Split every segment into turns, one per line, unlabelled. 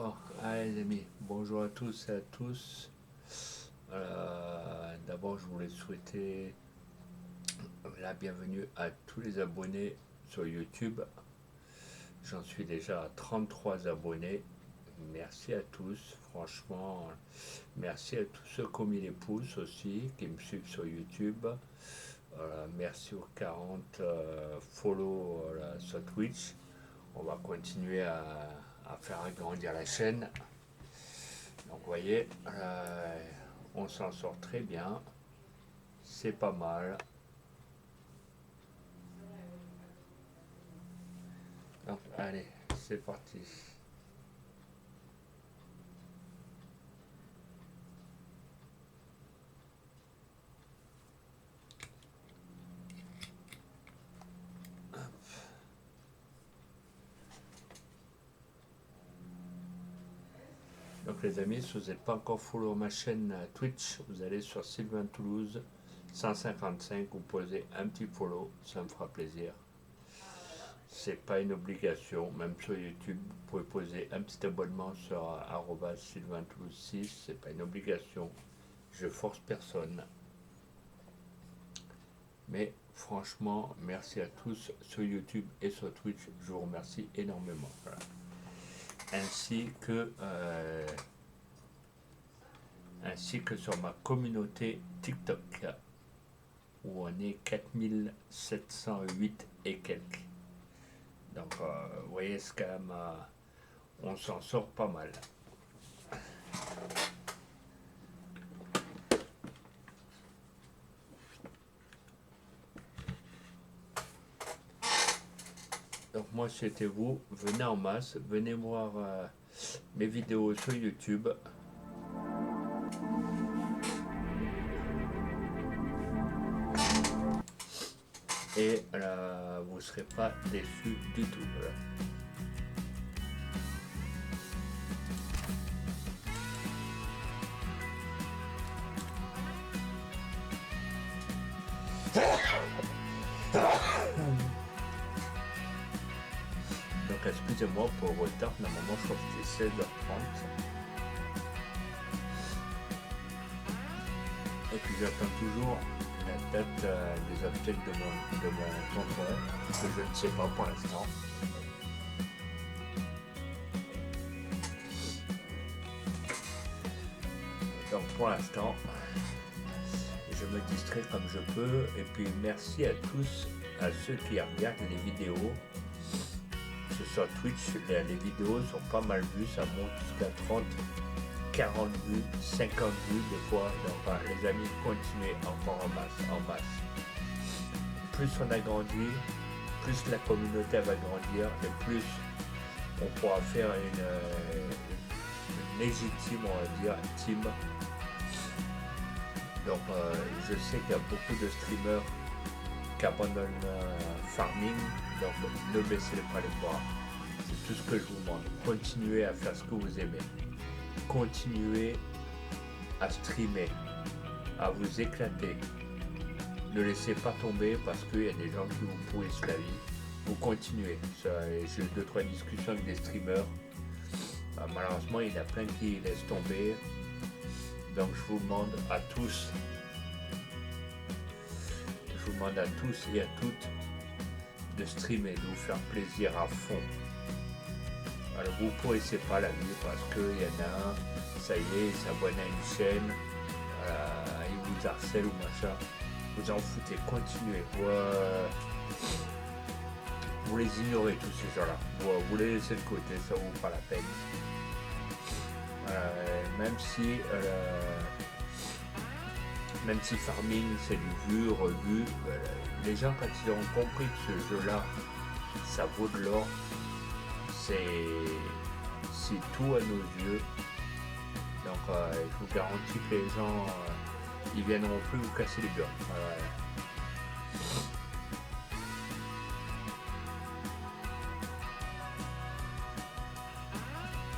Bon, allez les amis, bonjour à tous et à tous. D'abord, je voulais souhaiter la bienvenue à tous les abonnés sur YouTube. J'en suis déjà à 33 abonnés. Merci à tous, franchement. Merci à tous ceux qui ont mis les pouces aussi, qui me suivent sur YouTube. Merci aux 40 follow sur Twitch. On va continuer à faire agrandir la chaîne. Donc vous voyez, on s'en sort très bien, c'est pas mal. Donc allez, c'est parti. Donc les amis, si vous n'êtes pas encore follow ma chaîne Twitch, vous allez sur Sylvain Toulouse 155, vous posez un petit follow, ça me fera plaisir. C'est pas une obligation, même sur YouTube, vous pouvez poser un petit abonnement sur Sylvain Toulouse 6, c'est pas une obligation, je force personne. Mais franchement, merci à tous sur YouTube et sur Twitch, je vous remercie énormément. Voilà. Ainsi que sur ma communauté TikTok, où on est 4708 et quelques. Donc, vous voyez, c'est quand même, on s'en sort pas mal. Donc moi, c'était vous, venez en masse, venez voir mes vidéos sur YouTube. Et vous ne serez pas déçus du tout. Voilà. Donc excusez-moi pour le retard, normalement je crois que c'était 16h30. Et puis j'attends toujours la date des updates de mon contrôleur, que je ne sais pas pour l'instant. Donc pour l'instant, je me distrais comme je peux. Et puis merci à tous, à ceux qui regardent les vidéos. Sur Twitch, les vidéos sont pas mal vues, ça monte jusqu'à 30, 40 vues, 50 vues des fois. Donc les amis, continuez encore en masse. Plus on a grandi, plus la communauté va grandir, et plus on pourra faire une légitime, on va dire, team. Donc je sais qu'il y a beaucoup de streamers qui abandonnent farming, donc ne baissez pas les bras. C'est tout ce que je vous demande. Continuez à faire ce que vous aimez. Continuez à streamer, à vous éclater. Ne laissez pas tomber parce qu'il y a des gens qui vous pourrissent la vie. Vous continuez. J'ai eu 2-3 discussions avec des streamers. Malheureusement, il y en a plein qui laissent tomber. Donc je vous demande à tous et à toutes de streamer, de vous faire plaisir à fond. Alors vous ne pourrissez pas la vie parce qu'il y en a un, ça y est, il s'abonne à une chaîne, il vous harcèle ou machin, vous en foutez, continuez. Vous les ignorez tous ces gens-là, vous les laissez de côté, ça ne vaut pas la peine. Même si farming c'est du vu, revu, les gens quand ils auront compris que ce jeu-là, ça vaut de l'or, c'est tout à nos yeux. Donc je vous garantis que les gens, ils viendront plus vous casser les burnes.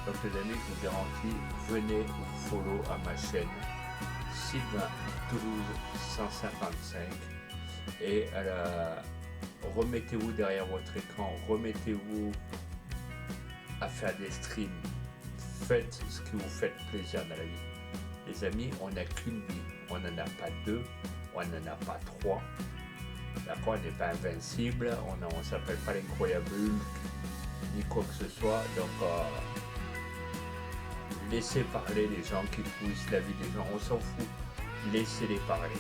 Donc les amis, je vous garantis, venez follow à ma chaîne Sylvain Toulouse 155 et remettez-vous derrière votre écran, remettez-vous à faire des streams, faites ce qui vous fait plaisir dans la vie. Les amis, on n'a qu'une vie. On n'en a pas deux, on n'en a pas trois. D'accord, on n'est pas invincible, on ne s'appelle pas l'incroyable Hulk, ni quoi que ce soit. Donc, laissez parler les gens qui poussent la vie des gens, on s'en fout. Laissez-les parler.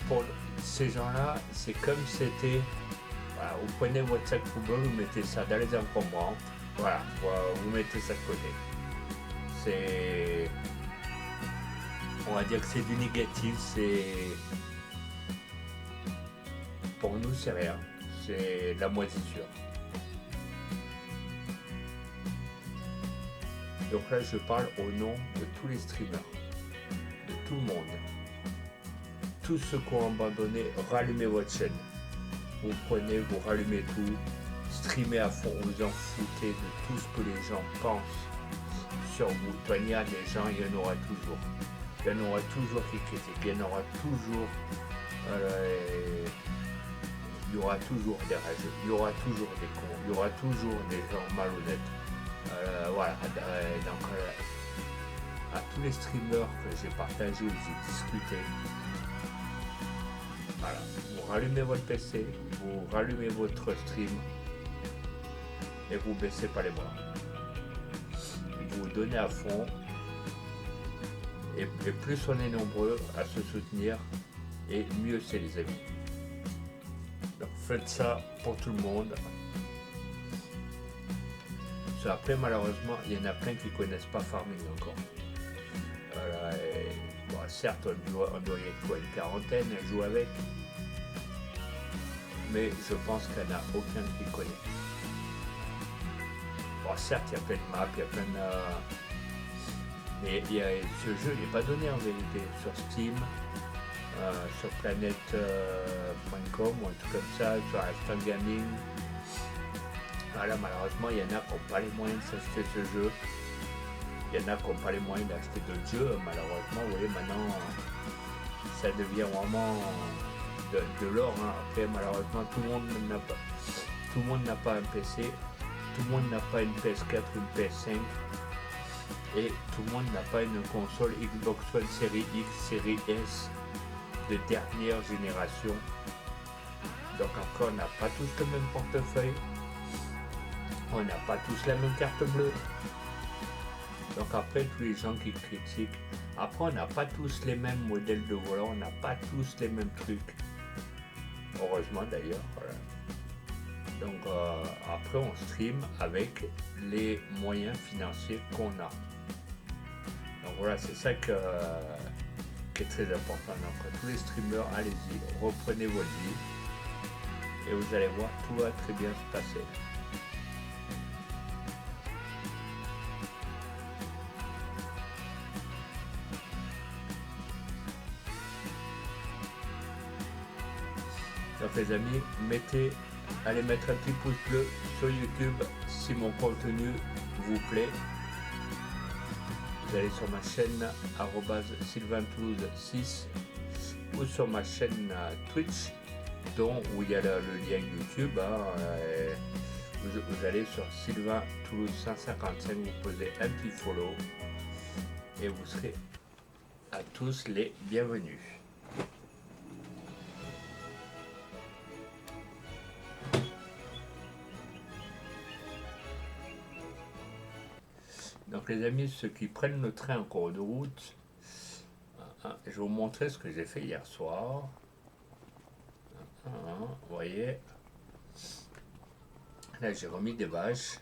Pour ces gens-là, c'est comme si c'était, voilà, vous prenez votre sac poubelle, vous mettez ça dans les encombrants, voilà, vous mettez ça de côté. C'est, on va dire que c'est du négatif, c'est, pour nous c'est rien, c'est la moisissure. Donc là je parle au nom de tous les streamers, de tout le monde. Tous ceux qui ont abandonné, rallumez votre chaîne. Vous prenez, vous rallumez tout, streamez à fond, vous en foutez de tout ce que les gens pensent sur vous. Il y a des gens, il y en aura toujours. Il y en aura toujours qui critiquent, il y en aura toujours, il y aura toujours des rageux, il y aura toujours des cons, il y aura toujours des gens malhonnêtes. Voilà, donc à tous les streamers que j'ai partagé, où j'ai discuté, voilà, vous rallumez votre PC, vous rallumez votre stream et vous baissez pas les bras. Vous donnez à fond et plus on est nombreux à se soutenir et mieux c'est les amis. Donc faites ça pour tout le monde. Après malheureusement il y en a plein qui connaissent pas Farming encore. Voilà, bon, certes on doit être quoi, une quarantaine à jouer avec, mais je pense qu'il n'y en a aucun qui connaît. Bon, certes il y a plein de maps, il y a plein de... mais ce jeu n'est pas donné en vérité sur Steam, sur planet.com ou un truc comme ça, sur Instant Gaming. Voilà, malheureusement il y en a qui n'ont pas les moyens de s'acheter ce jeu. Il y en a qui n'ont pas les moyens d'acheter d'autres jeux, malheureusement, vous voyez, maintenant, ça devient vraiment de l'or. Hein. Après, malheureusement, tout le monde n'a pas un PC, tout le monde n'a pas une PS4 ou une PS5, et tout le monde n'a pas une console Xbox One Série X, Série S de dernière génération. Donc après, on n'a pas tous le même portefeuille, on n'a pas tous la même carte bleue. Donc après, tous les gens qui critiquent, après on n'a pas tous les mêmes modèles de volant, on n'a pas tous les mêmes trucs. Heureusement d'ailleurs. Voilà. Donc après on stream avec les moyens financiers qu'on a. Donc voilà, c'est ça qui est très important. Donc tous les streamers, allez-y, reprenez votre vie et vous allez voir, tout va très bien se passer. Donc les amis, allez mettre un petit pouce bleu sur YouTube si mon contenu vous plaît. Vous allez sur ma chaîne @sylvaintoulouse6 ou sur ma chaîne Twitch, où il y a le lien YouTube. Vous allez sur Sylvain Toulouse 155, vous posez un petit follow et vous serez à tous les bienvenus. Donc les amis, ceux qui prennent le train en cours de route, je vais vous montrer ce que j'ai fait hier soir. Vous voyez, là j'ai remis des vaches.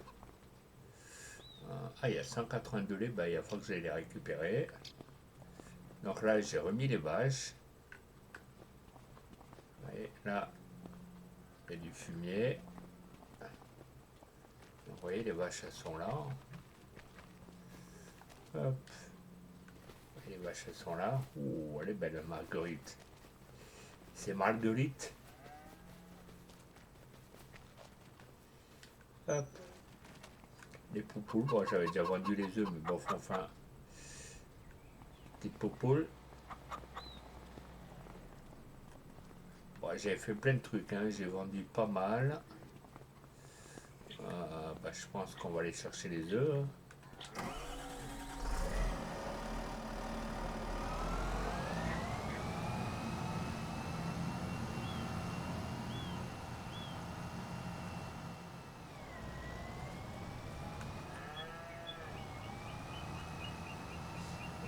Il y a 182 laits, il faut que j'aille les récupérer. Donc là j'ai remis les vaches. Vous voyez, là il y a du fumier. Donc, vous voyez, les vaches elles sont là. Hop. Les vaches elles sont là. Ouh, elle est belle Marguerite. C'est Marguerite. Hop. Les poupoules, bon j'avais déjà vendu les œufs, mais bon enfin. Petite poupoules. Bon, j'avais fait plein de trucs, hein. J'ai vendu pas mal. Bah, je pense qu'on va aller chercher les œufs, hein.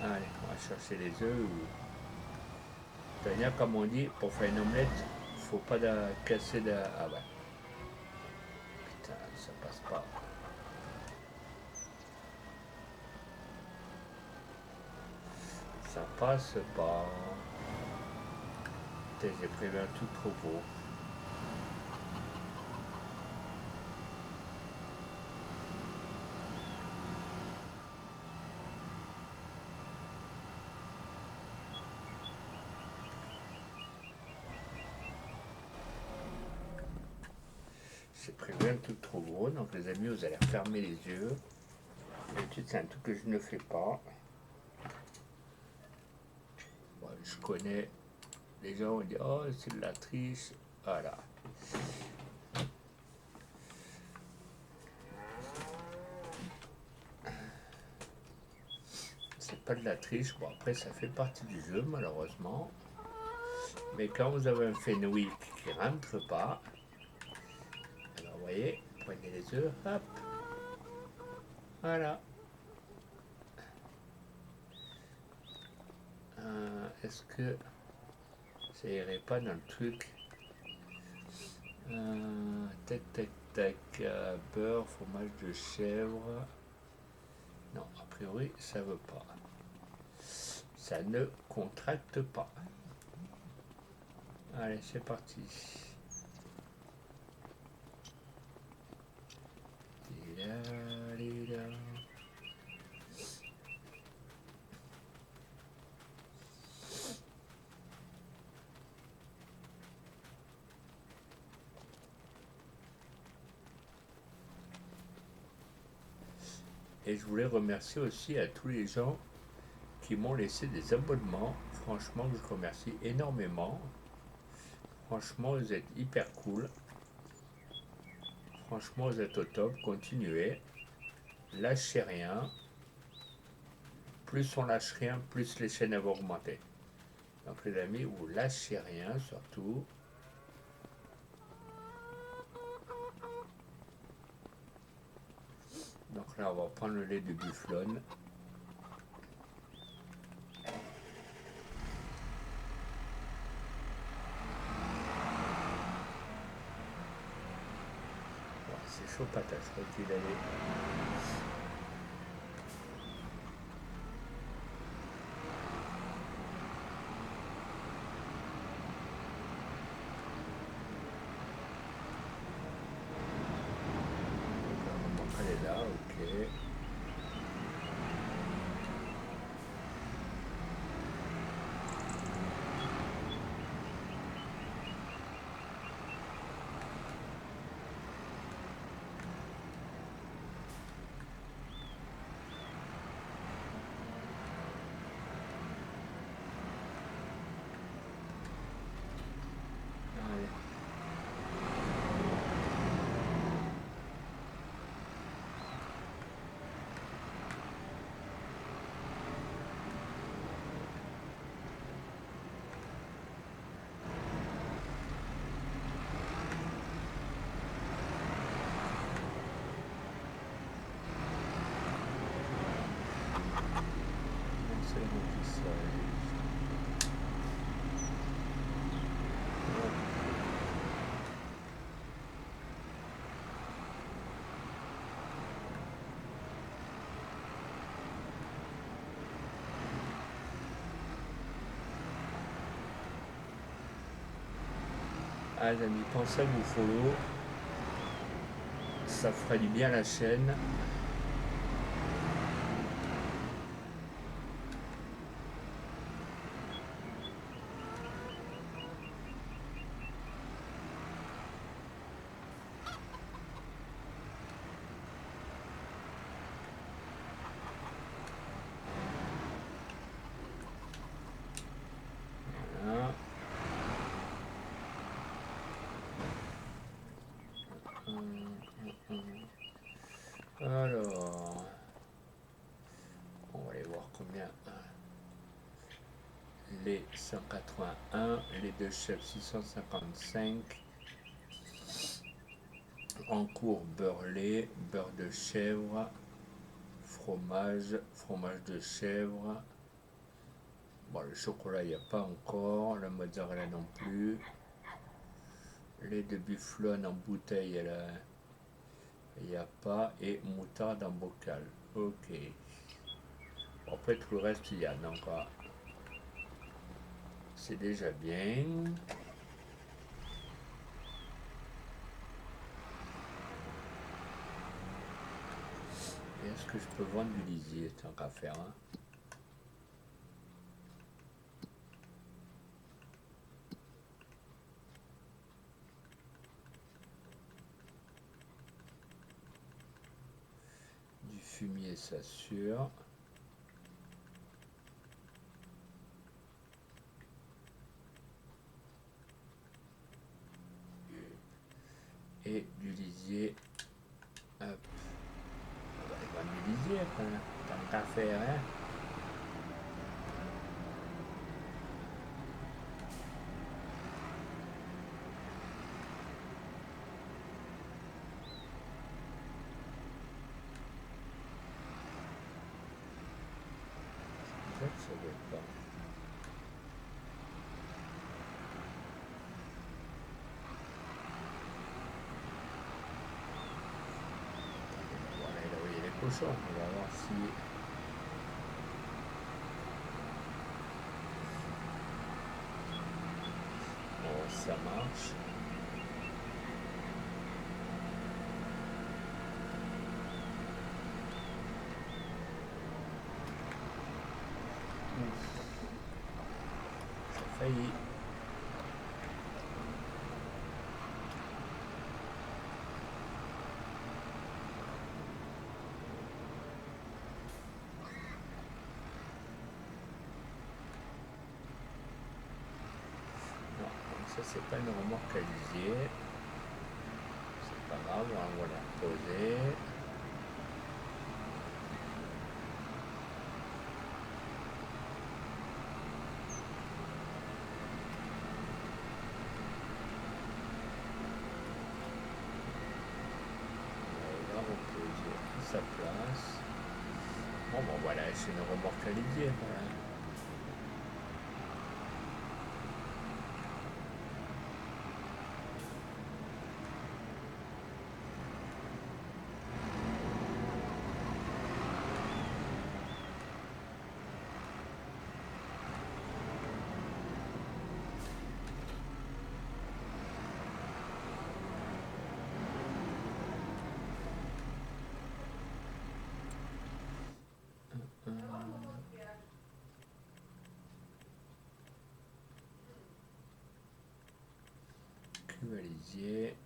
Allez, on va chercher les œufs. Tania, comme on dit, pour faire une omelette, faut pas casser de. Ah ouais. Putain, ça passe pas. Ça passe pas. Putain, j'ai prévu un tout trop beau. J'ai prévu un truc trop gros, donc les amis, vous allez fermer les yeux. D'habitude, c'est un truc que je ne fais pas. Bon, je connais les gens, on dit oh, c'est de la triche. Voilà. C'est pas de la triche. Bon, après, ça fait partie du jeu, malheureusement. Mais quand vous avez un Fenwick qui rentre pas, alors vous voyez, prenez les œufs, hop, voilà. Est-ce que ça irait pas dans le truc tac, tac, tac, beurre, fromage de chèvre. Non, a priori, ça veut pas. Ça ne contracte pas. Allez, c'est parti. Et je voulais remercier aussi à tous les gens qui m'ont laissé des abonnements. Franchement, je remercie énormément. Franchement, vous êtes hyper cool. Franchement, vous êtes au top. Continuez. Lâchez rien. Plus on lâche rien, plus les chaînes vont augmenter. Donc les amis, vous lâchez rien surtout. Donc là, on va prendre le lait de bufflone. C'est chaud patate, je crois qu'il allait. Elle est là, ok. Ah les amis, pensez à vous follow. Ça fera du bien à la chaîne. Voilà. bien. Les 181, les deux chefs 655. En cours, beurre lait, beurre de chèvre, fromage, fromage de chèvre. Bon, le chocolat, il n'y a pas encore. La mozzarella non plus. Lait de bufflone en bouteille, il n'y a pas. Et moutarde en bocal. Ok. Bon, après, tout le reste, il y a. Donc, c'est déjà bien. Est-ce que je peux vendre du lisier tant qu'à faire, hein? Du fumier, ça sûr. Et du lisier. Hop. On va aller vendre du lisier, quoi. Tant qu'à faire, hein? En fait, ça doit être pas. Voilà, il a envoyé les cochons. On va voir si. Bon, ça marche. Ça a failli. Non, donc ça c'est pas une remorque à lisier. C'est pas grave, on va la reposer. On va la reposer à sa place. Bon voilà, c'est une remorque à lisier, voilà. Cuve à lisier.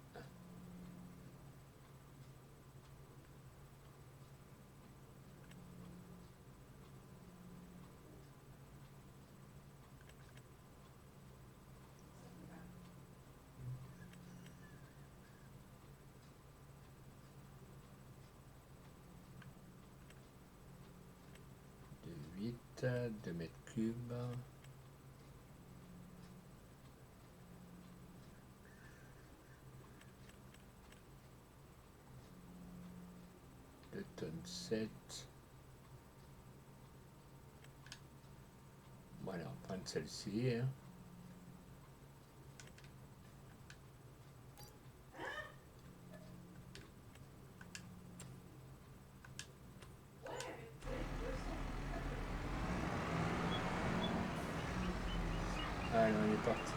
De 8, 2 mètres cubes. Tonne 7. Voilà, on va prendre celle-ci. Hein. Allez, on est parti.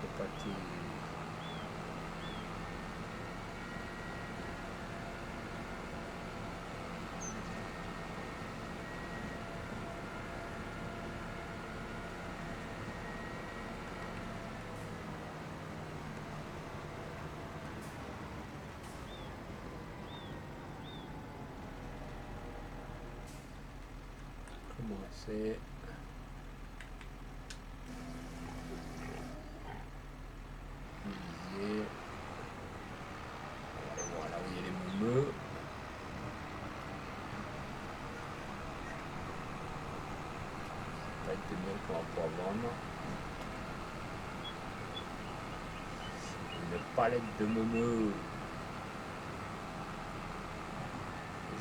faut pas qu'il... Commencer. Viser. Voilà où il y a les moumeux. Ça va être de mieux qu'on va pouvoir vendre. Une palette de moumeux.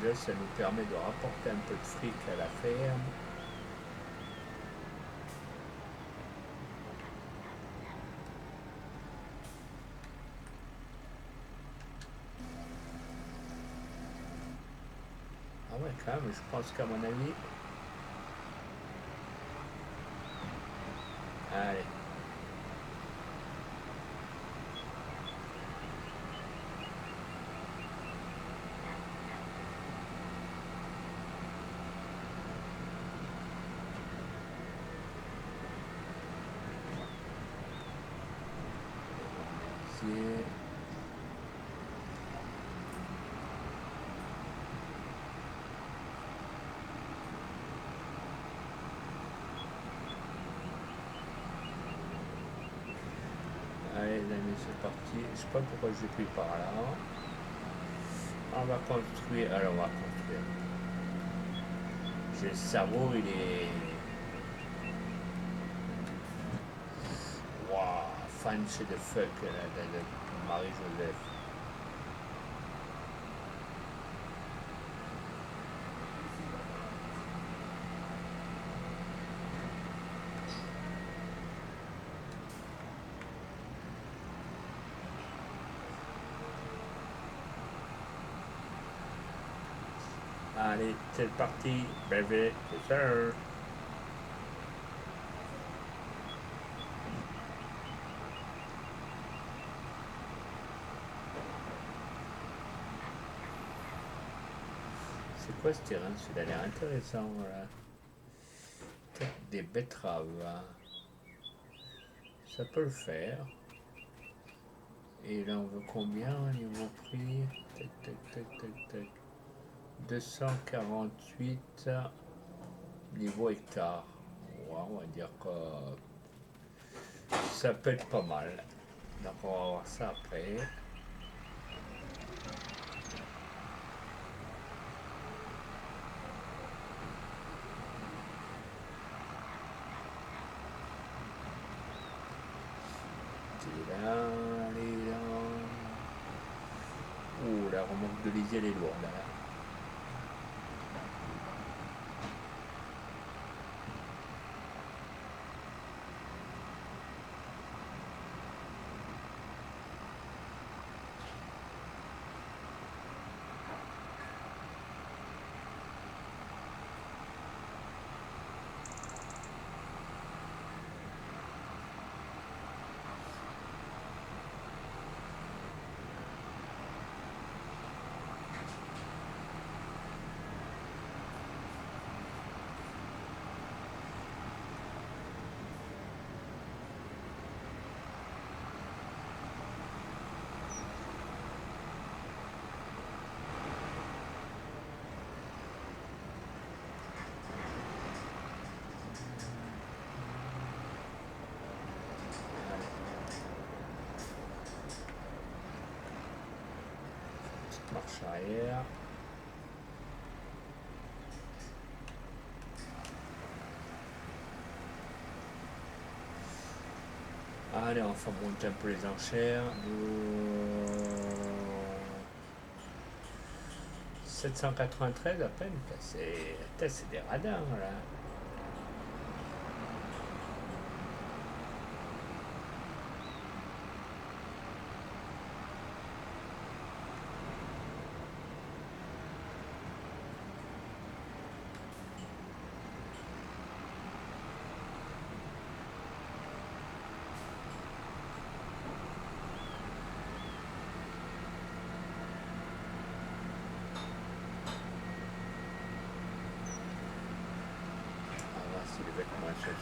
Déjà, ça nous permet de rapporter un peu de fric à la ferme. Ah ouais, quand même, je pense qu'à mon avis... Allez. Ici. Allez les amis, c'est parti. Je sais pas pourquoi j'ai pris par là. On va construire. Alors on va construire. J'ai le cerveau, il est... Waouh, fan chez the fuck de Marie-Joseph. Allez, c'est parti, bébé, c'est ça. C'est quoi ce terrain? Ça a l'air intéressant, voilà. Peut-être des betteraves. Ça peut le faire. Et là, on veut combien au niveau prix? Tac, tac, tac, tac, tac. 248 niveau hectare. Ouais, on va dire que ça peut être pas mal. Donc on va voir ça après. Ouh, la remonte de lisier elle est lourde là. Marche arrière. Allez, enfin monter un peu les enchères. 793 à peine. C'est des radins là.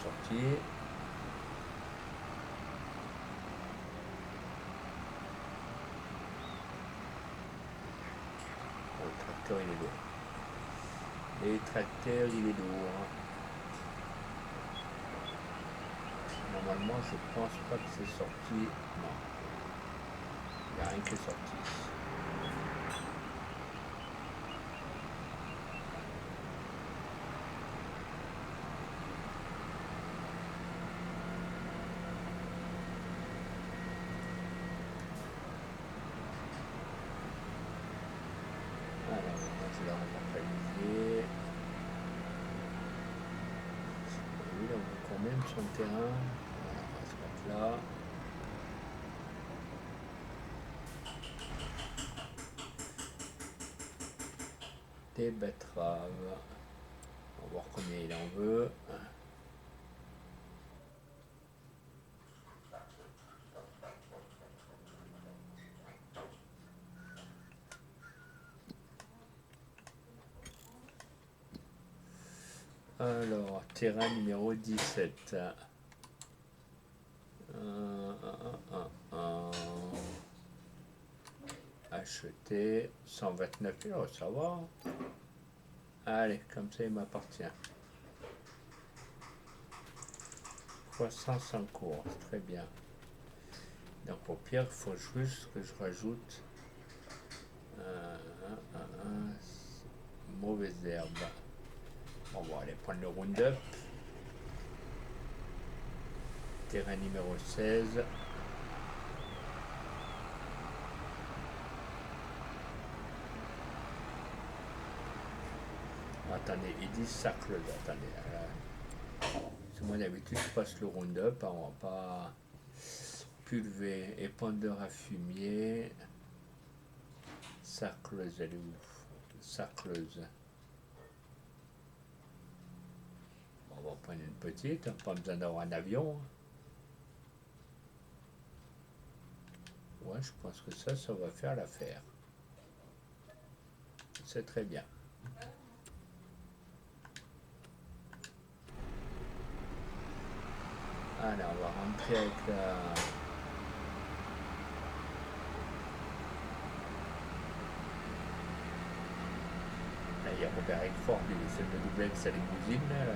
sortie. Oh, le tracteur il est lourd. Les tracteurs il est lourd. Normalement je pense pas que c'est sorti. Non. Il n'y a rien qui est sorti. Alors, je la relocaliser. Oui, on voit quand même sur le terrain. Voilà, on va se mettre là. Des betteraves. On va voir combien il en veut. Alors, terrain numéro 17. Acheter 129 000, ça va. Allez, comme ça il m'appartient. 305 cours, très bien. Donc au pire, il faut juste que je rajoute mauvaise herbe. On va aller prendre le Roundup. Terrain numéro 16. Attendez, ils disent sarcleuse. Attendez. C'est moi d'habitude, je passe le Roundup. On va pas pulver. Épandeur à fumier. Sarcleuse, elle est où? Sarcleuse. On va prendre une petite, pas besoin d'avoir un avion. Ouais, je pense que ça va faire l'affaire. C'est très bien. Allez, on va rentrer avec la... Là, il y a Robert Eckford, il essaie de doubler avec sa limousine. Là.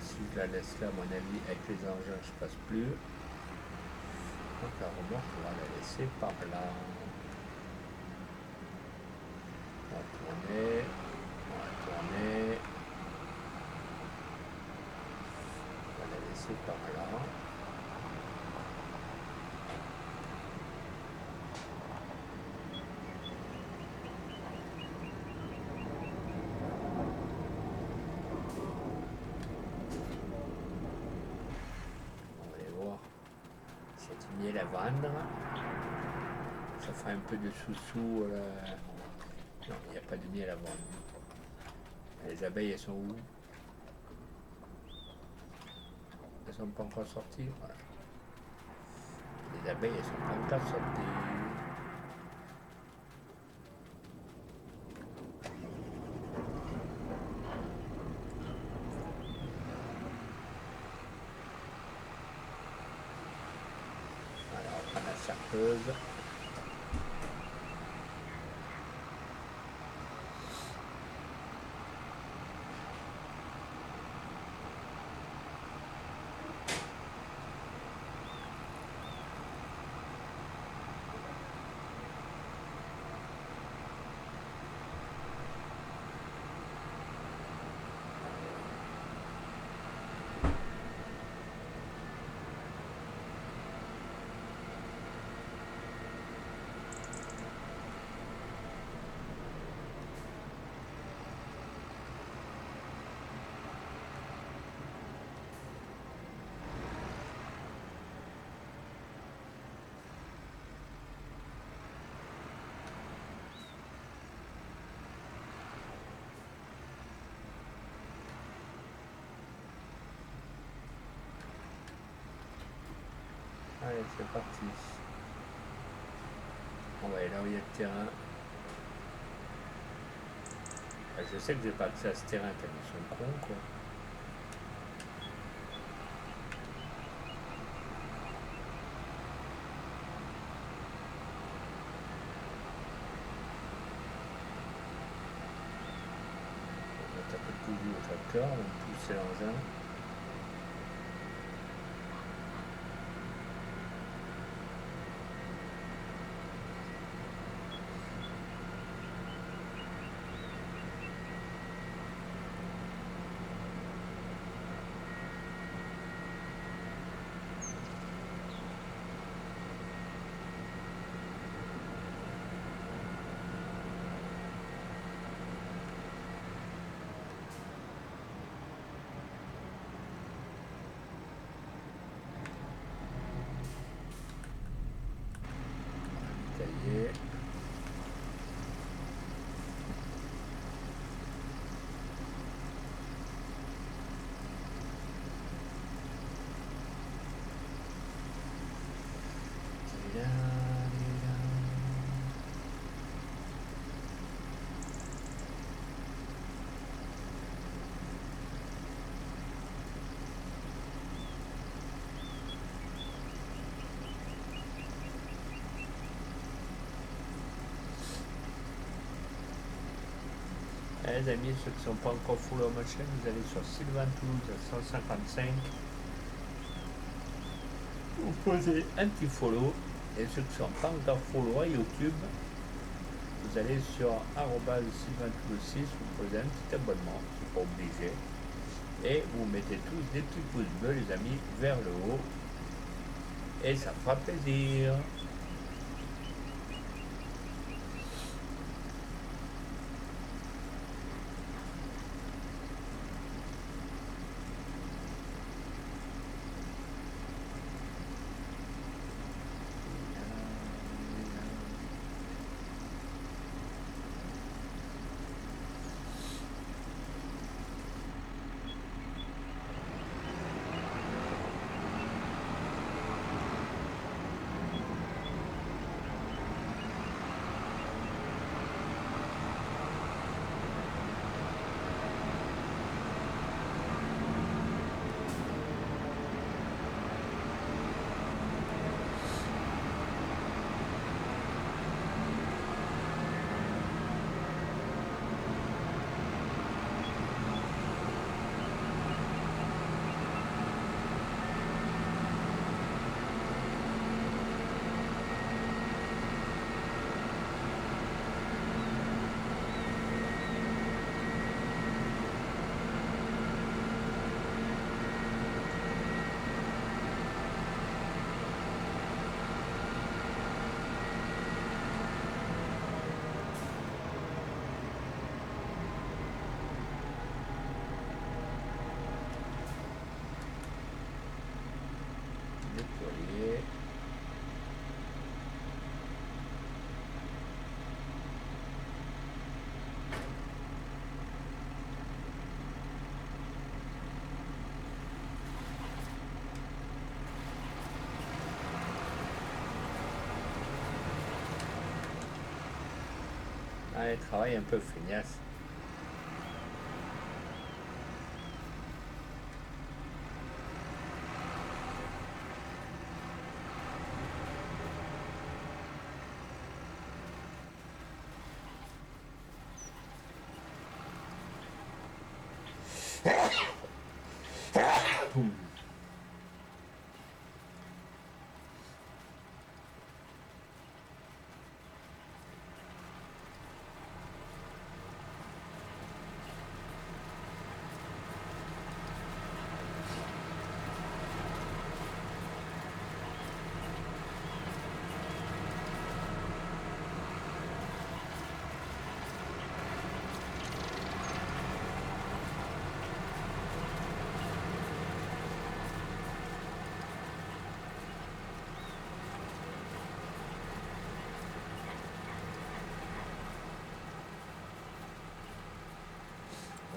Si je la laisse là, à mon avis, avec les engins, je passe plus. Donc la remorque, on va la laisser par là. On va tourner. On va tourner. On va la laisser par là. Miel à vendre. Ça fera un peu de sous-sous. Non, il n'y a pas de miel à vendre. Les abeilles, elles sont où? Elles sont pas encore sorties. Voilà. Les abeilles, elles sont pas encore sorties. Alors, on prend la serpeuse. Allez, c'est parti. On va aller là où il y a le terrain. Je sais que j'ai pas accès à ce terrain tellement ils sont cons, quoi. On va taper le cousu au tracteur, on va pousser l'engin. Tailler. Les amis, ceux qui ne sont pas encore follow ma chaîne, vous allez sur Sylvain Toulouse à 155. Vous posez un petit follow. Et ceux qui ne sont pas encore follow à YouTube, vous allez sur Sylvain Toulouse 6, vous posez un petit abonnement, c'est pas obligé. Et vous mettez tous des petits pouces bleus, les amis, vers le haut. Et ça fera plaisir. Déployer. Allez, travail un peu feignasse.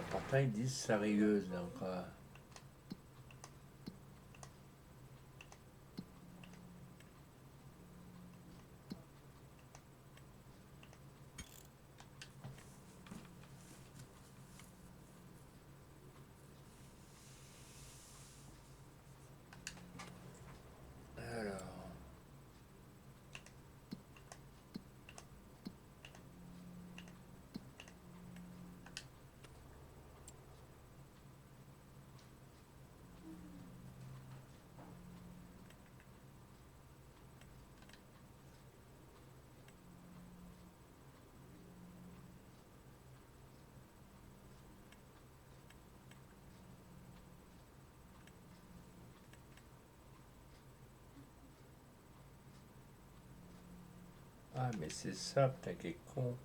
Pourtant, ils disent sérieuse, donc... mais c'est ça, putain, qui est con.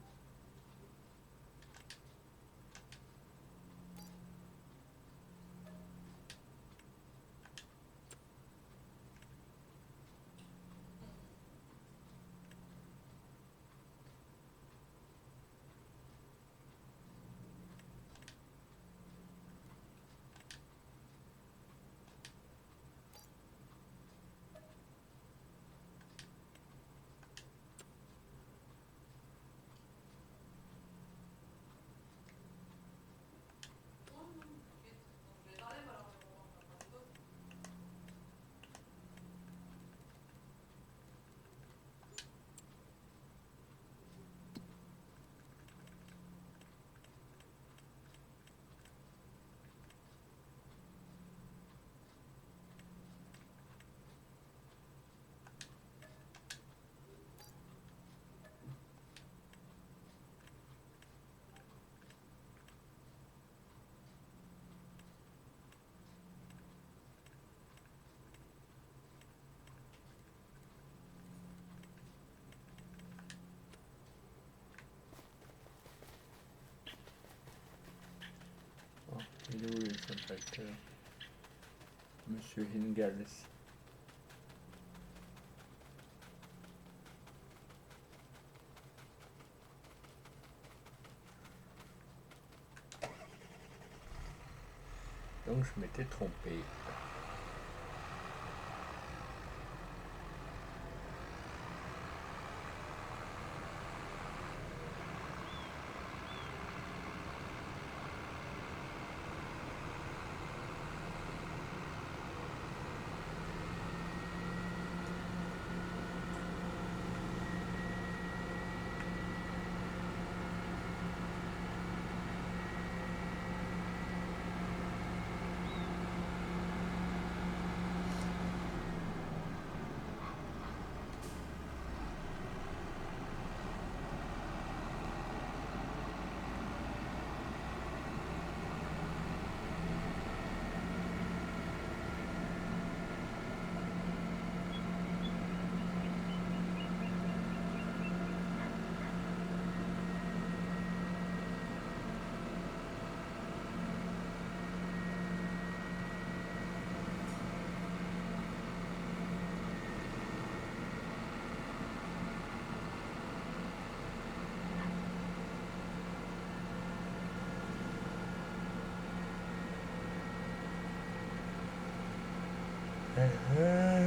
Oh, il est où le facteur? Monsieur Hingals. Donc je m'étais trompé. Oh.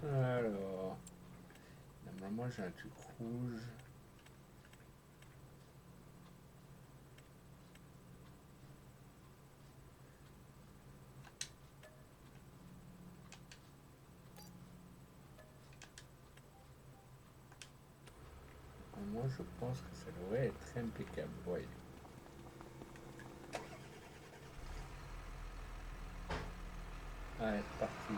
Alors, normalement j'ai un truc rouge. Moi je pense que ça devrait être impeccable. Oui. Allez, c'est parti.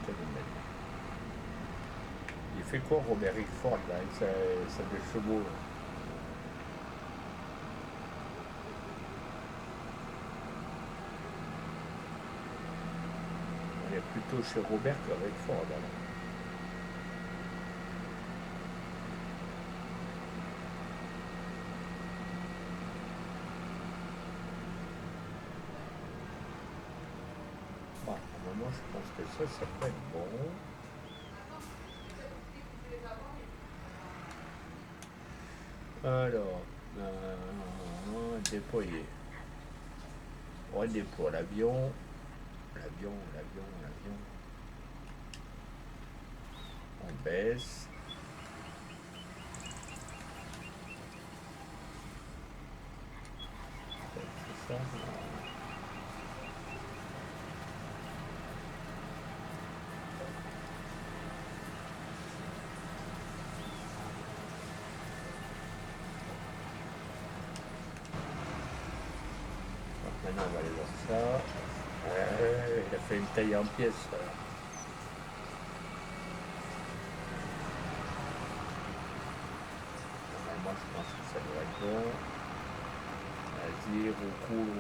phénomène. Il fait quoi Robert Rickford là, avec sa deux chevaux là? On est plutôt chez Robert que Rickford alors. Bah, à un moment, je pense que ça peut être bon. Alors, déployer. On déploie l'avion. L'avion. On baisse. C'est ça. Donc maintenant, on va aller voir ça. Il a fait une taille en pièces. Moi, je pense que ça doit être bon. Vas-y, recours.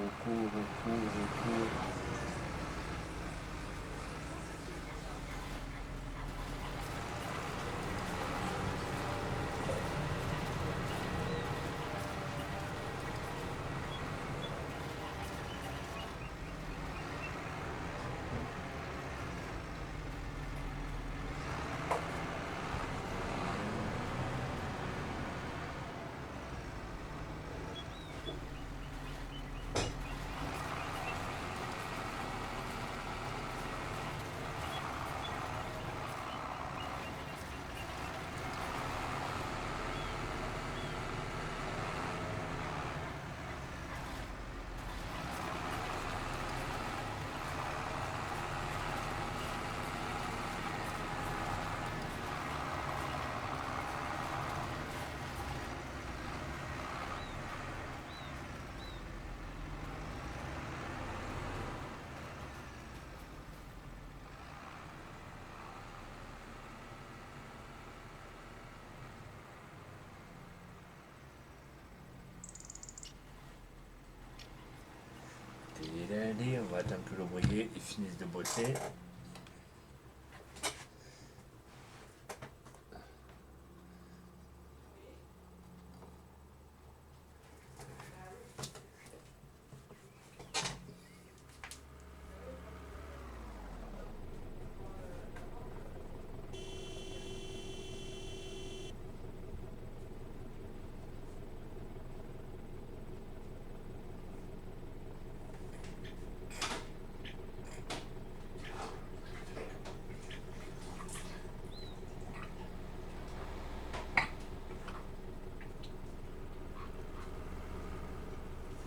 On va attendre que l'ouvrier finisse de bosser.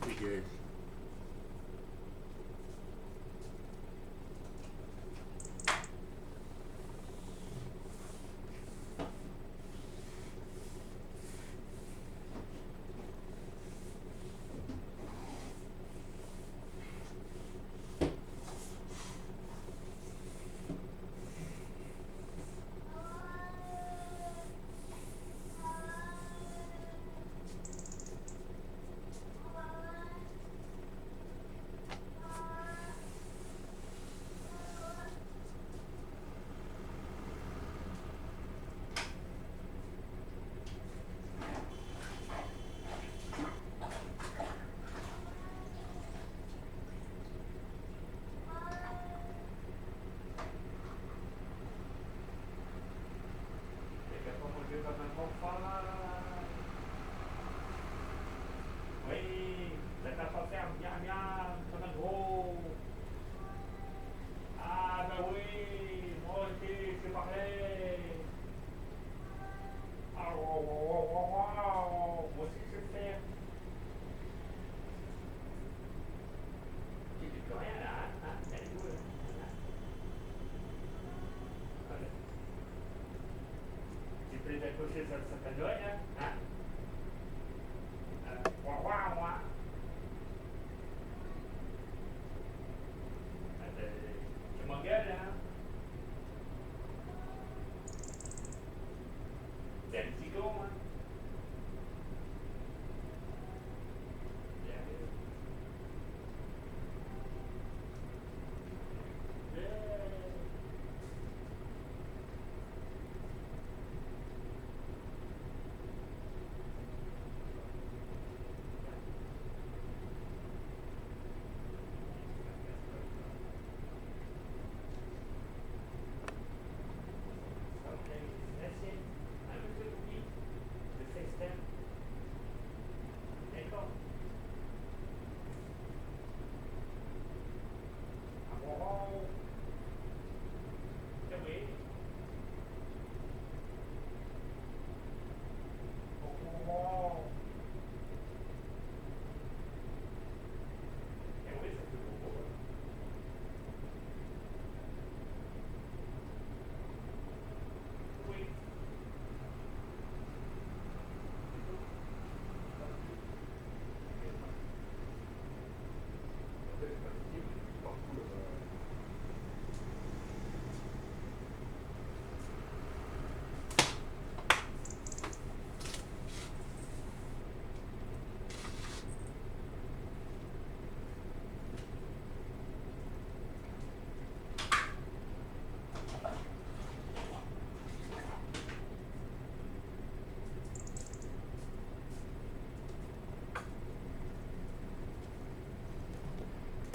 Dégage. Oui, ça t'a pas faire bien, comme un gros. Ah, bah oui, moi aussi, c'est pareil. Ah, moi aussi, je sais faire. Tu dis plus rien là, hein? Elle est où, là? Voilà. Tu peux les accrocher, ça t'adorait, hein? Moi. Tu m'engueules, hein?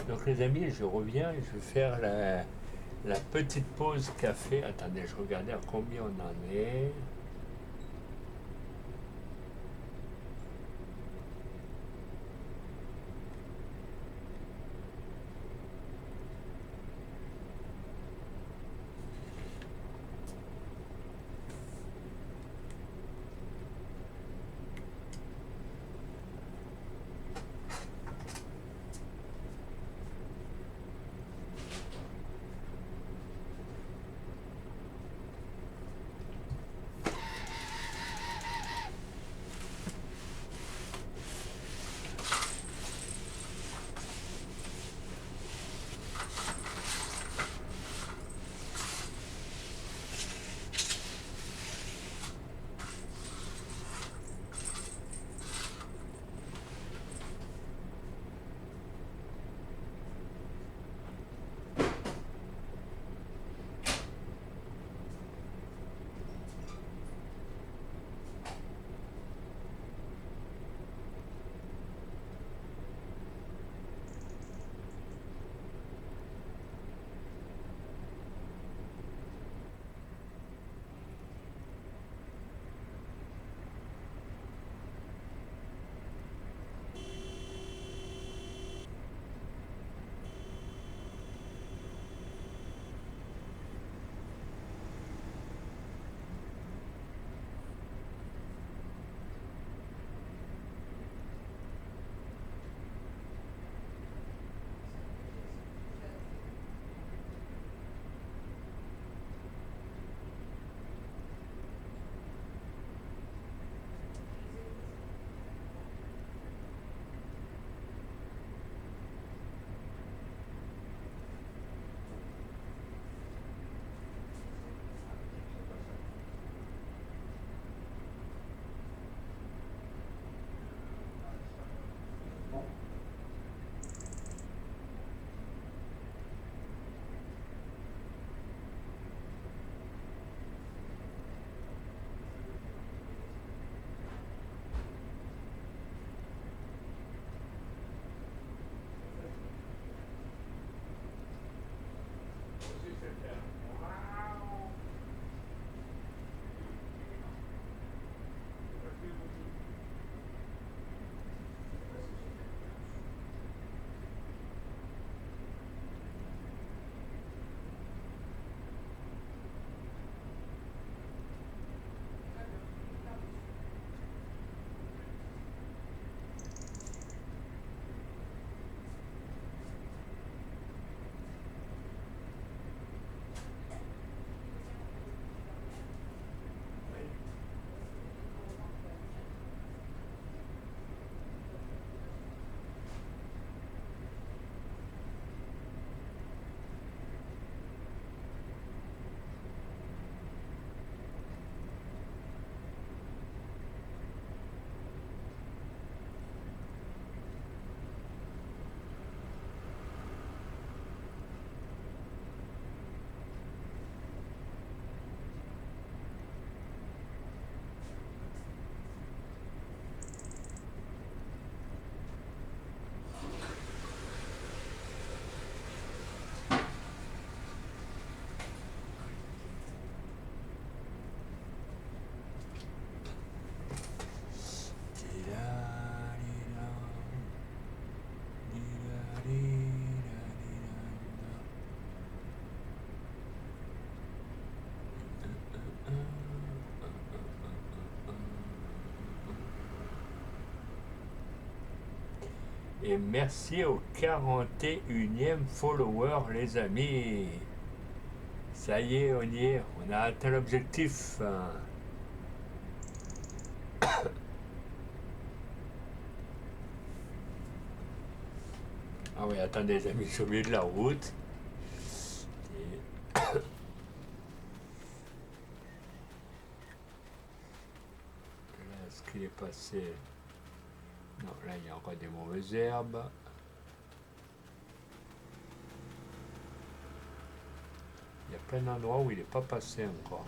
Donc les amis, je reviens et je vais faire la petite pause café. Attendez, je regardais à combien on en est. Et merci au 41e follower, les amis. Ça y est, on y est. On a atteint l'objectif. Ah oui, attendez, les amis, je suis au milieu de la route. Et là, est-ce qu'il est passé? Non, là, il y a encore des mauvaises herbes. Il y a plein d'endroits où il n'est pas passé encore.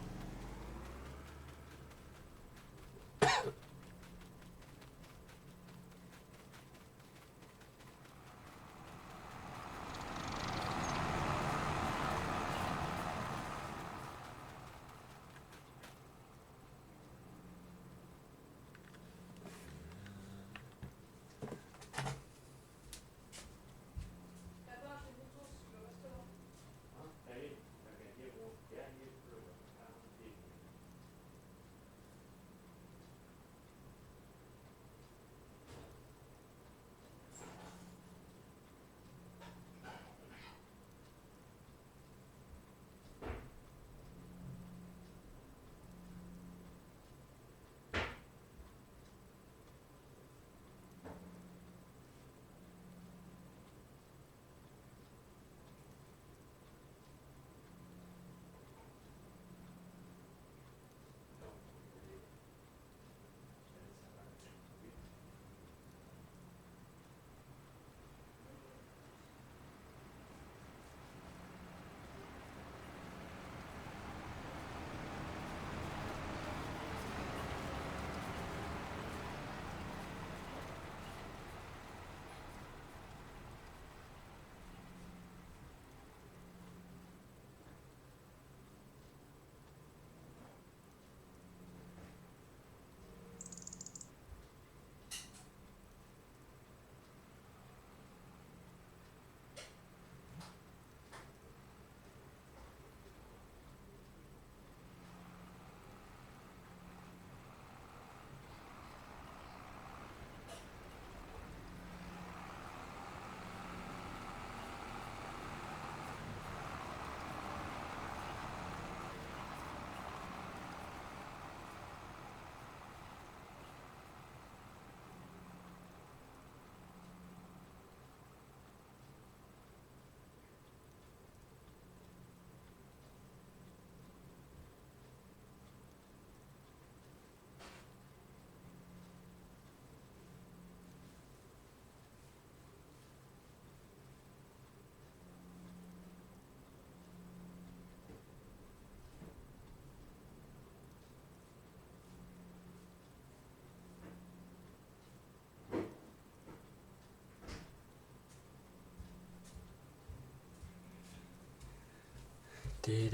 Allez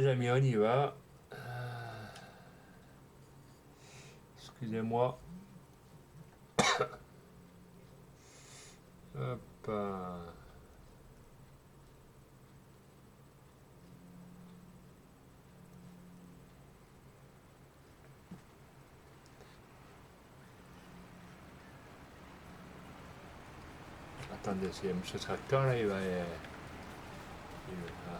les amis, on y va. Excusez-moi. Hop. Attendez, c'est M. Tracteur là, il va. Tira.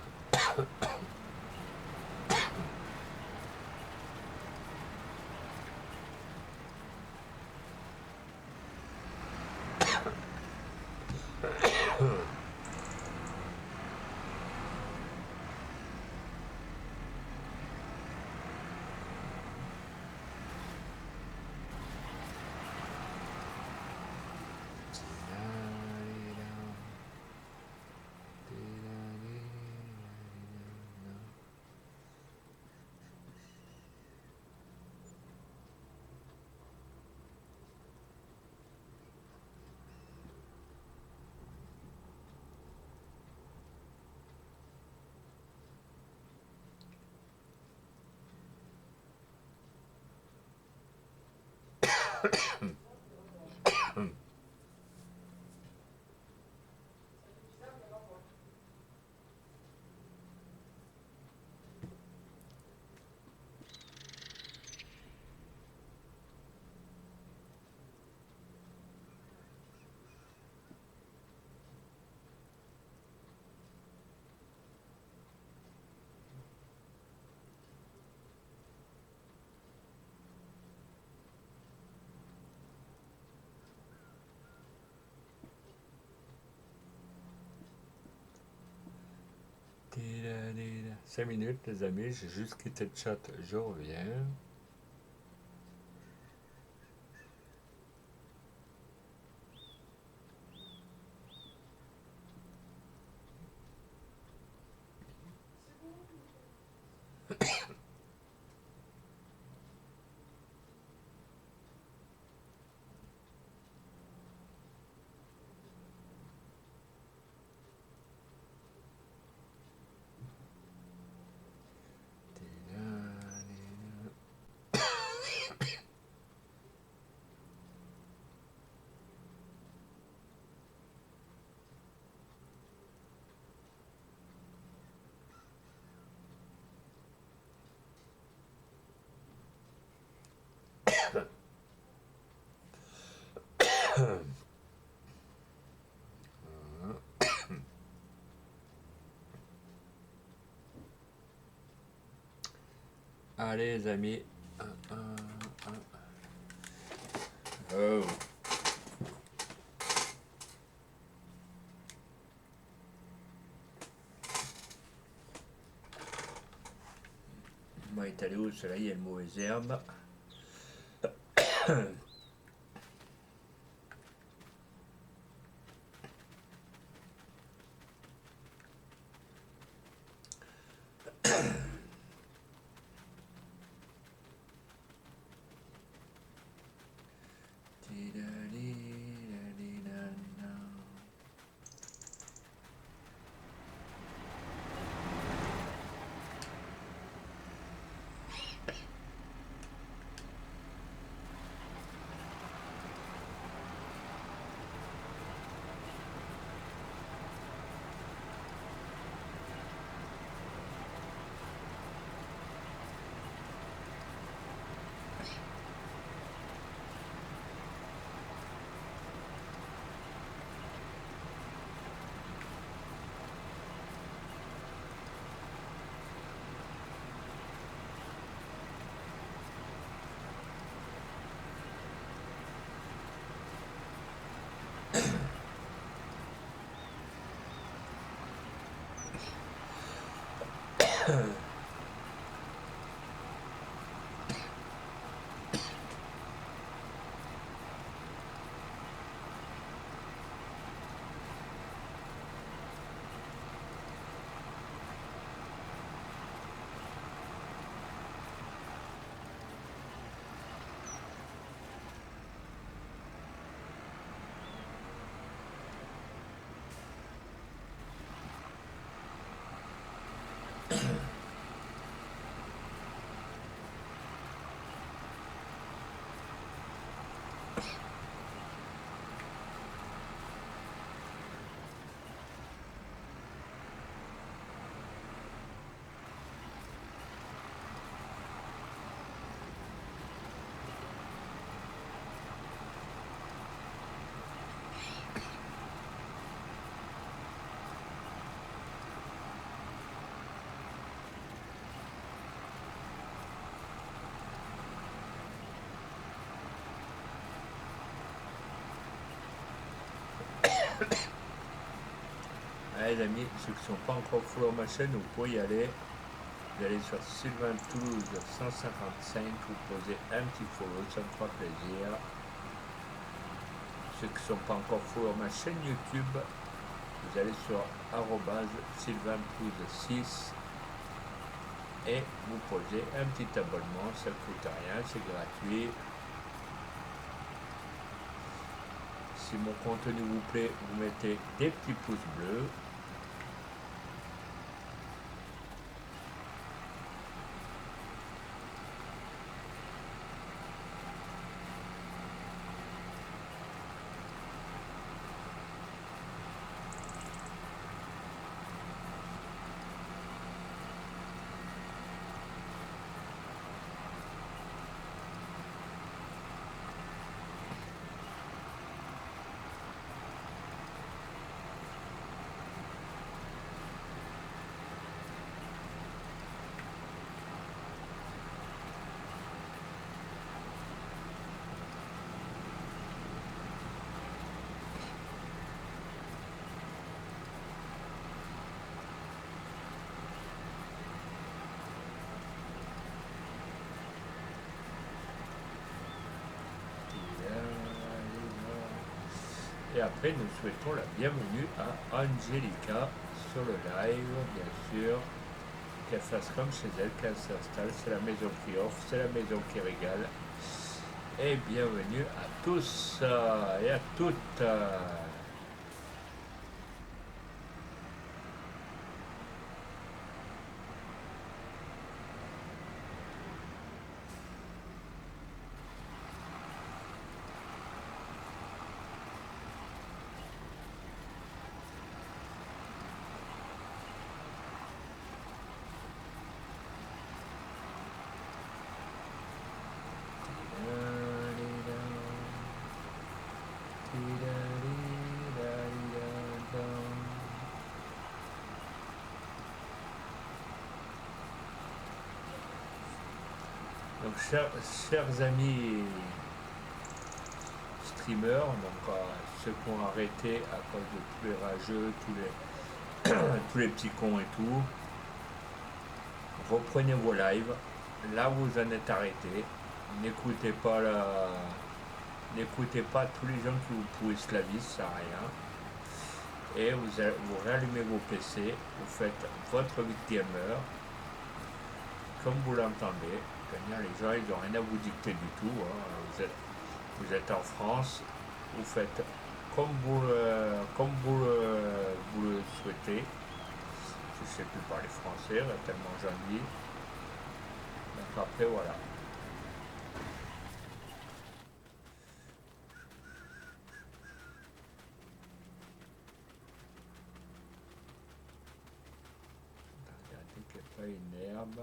5 minutes les amis, j'ai juste quitté le chat, je reviens. Allez les amis. Oh. Moi est allé au soleil, il y a une mauvaise herbe. Allez les amis, ceux qui ne sont pas encore follow ma chaîne, vous pouvez y aller. Vous allez sur Sylvain Toulouse 155, vous posez un petit follow, ça me fera plaisir. Ceux qui ne sont pas encore follow ma chaîne YouTube, vous allez sur Sylvain Toulouse 6 et vous posez un petit abonnement, ça ne coûte rien, c'est gratuit. Si mon contenu vous plaît, vous mettez des petits pouces bleus. Et après, nous souhaitons la bienvenue à Angelica sur le live, bien sûr. Qu'elle fasse comme chez elle, qu'elle s'installe. C'est la maison qui offre, c'est la maison qui régale. Et bienvenue à tous et à toutes. Donc, chers amis streamers, donc ceux qui ont arrêté à cause de tous les rageux, tous les petits cons et tout, reprenez vos lives. Là, vous en êtes arrêté. N'écoutez pas tous les gens qui vous pourrissent la vie, ça sert à rien. Et vous rallumez vos PC, vous faites votre vie de gamer, comme vous l'entendez. Les gens, ils n'ont rien à vous dicter du tout. Hein. Vous êtes en France, vous faites comme vous le souhaitez. Je ne sais plus parler français, là, tellement j'en dis. Donc après, voilà. Regardez qu'il n'y a pas une herbe.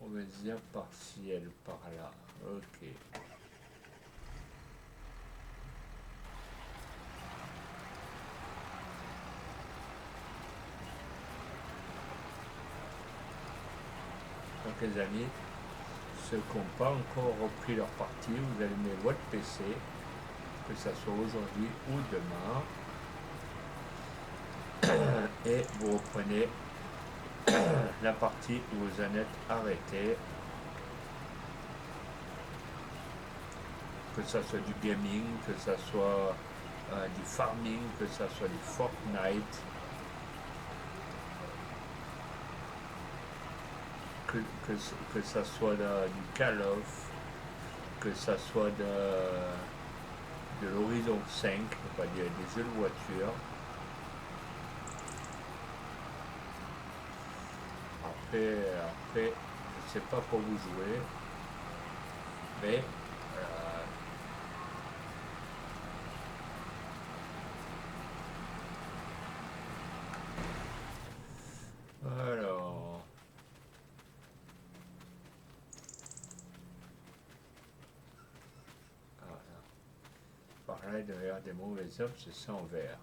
On va dire partiel par là. Ok. Donc les amis, ceux qui n'ont pas encore repris leur partie, vous allumez votre PC, que ce soit aujourd'hui ou demain, et vous reprenez la partie où vous en êtes arrêté, que ce soit du gaming, que ce soit du farming, que ce soit du Fortnite, que ça soit du Call of, que ça soit de l'Horizon 5, on va dire des jeux de voiture. Après, je ne sais pas pour vous jouer, mais alors, voilà. Par là, il doit y avoir des mauvaises herbes, c'est ça en vert.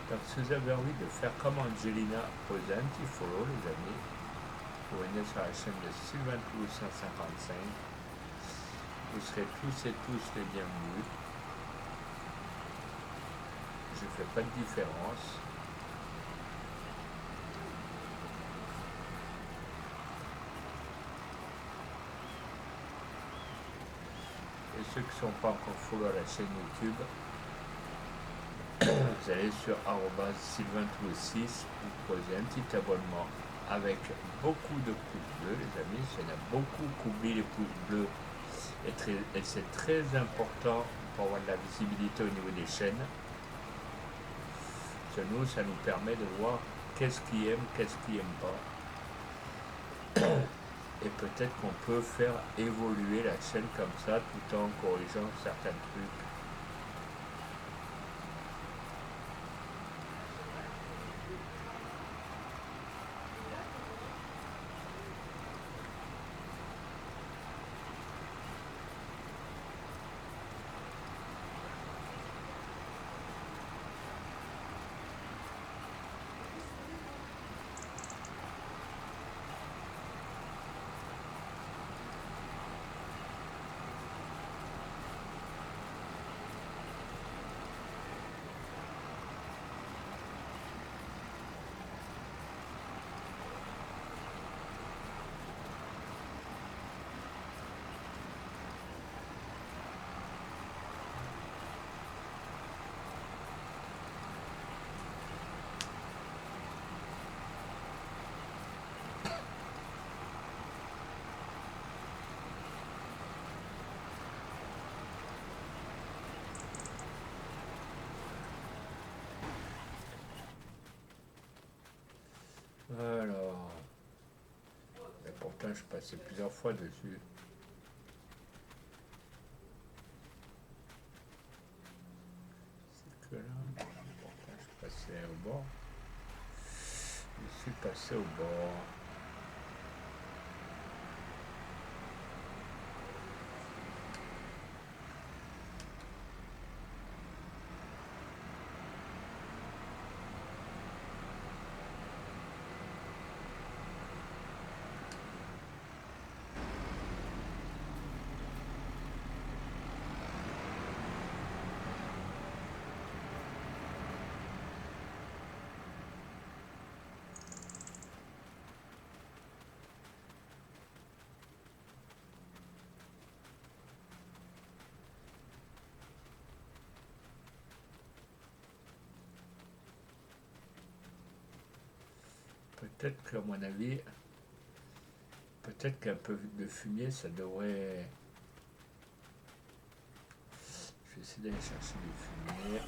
Donc si vous avez envie de faire comme Angelina, posez un petit follow les amis. Vous venez sur la chaîne de Sylvain Toulouse 155. Vous serez tous et tous les bienvenus. Je ne fais pas de différence. Et ceux qui ne sont pas encore follow à la chaîne YouTube, vous allez sur Sylvain Toulouse 6, vous posez un petit abonnement avec beaucoup de pouces bleus, les amis. Il y en a beaucoup qui oublient les pouces bleus et c'est très important pour avoir de la visibilité au niveau des chaînes. Nous, ça nous permet de voir qu'est-ce qu'ils aiment, qu'est-ce qu'ils n'aiment pas. Et peut-être qu'on peut faire évoluer la chaîne comme ça tout en corrigeant certains trucs. Alors, mais pourtant je passais plusieurs fois dessus. C'est que là, pourtant je passais au bord. Je suis passé au bord. Peut-être qu'à mon avis, peut-être qu'un peu de fumier, ça devrait... Je vais essayer d'aller chercher du fumier.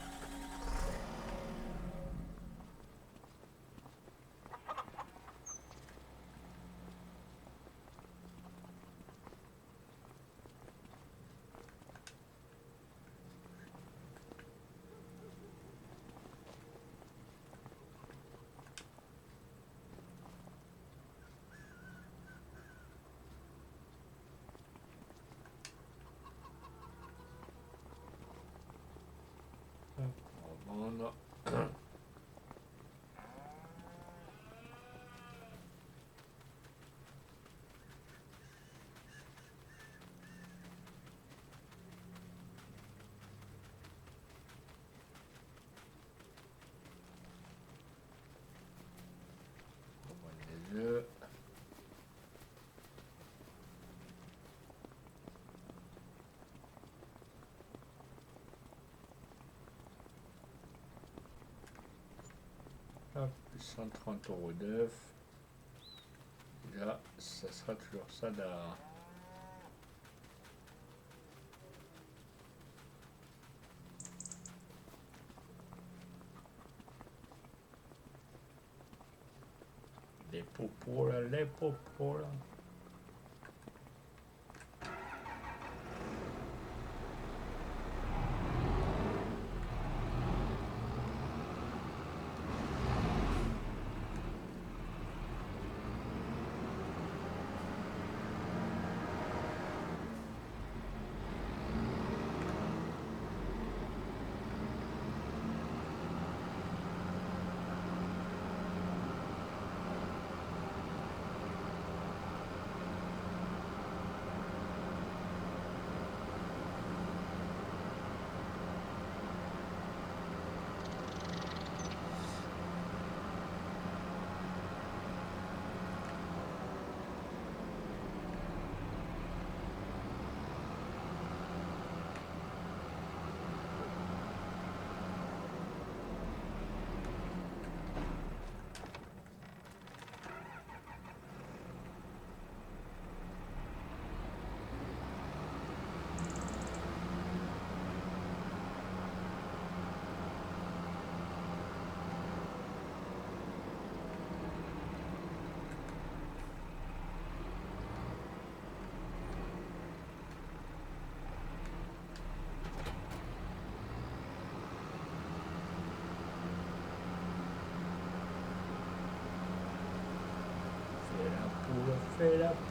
On va vendre. On va vendre les œufs. Hop, 130 € d'œufs. Là, ça sera toujours ça là. Les popos là, les popos là.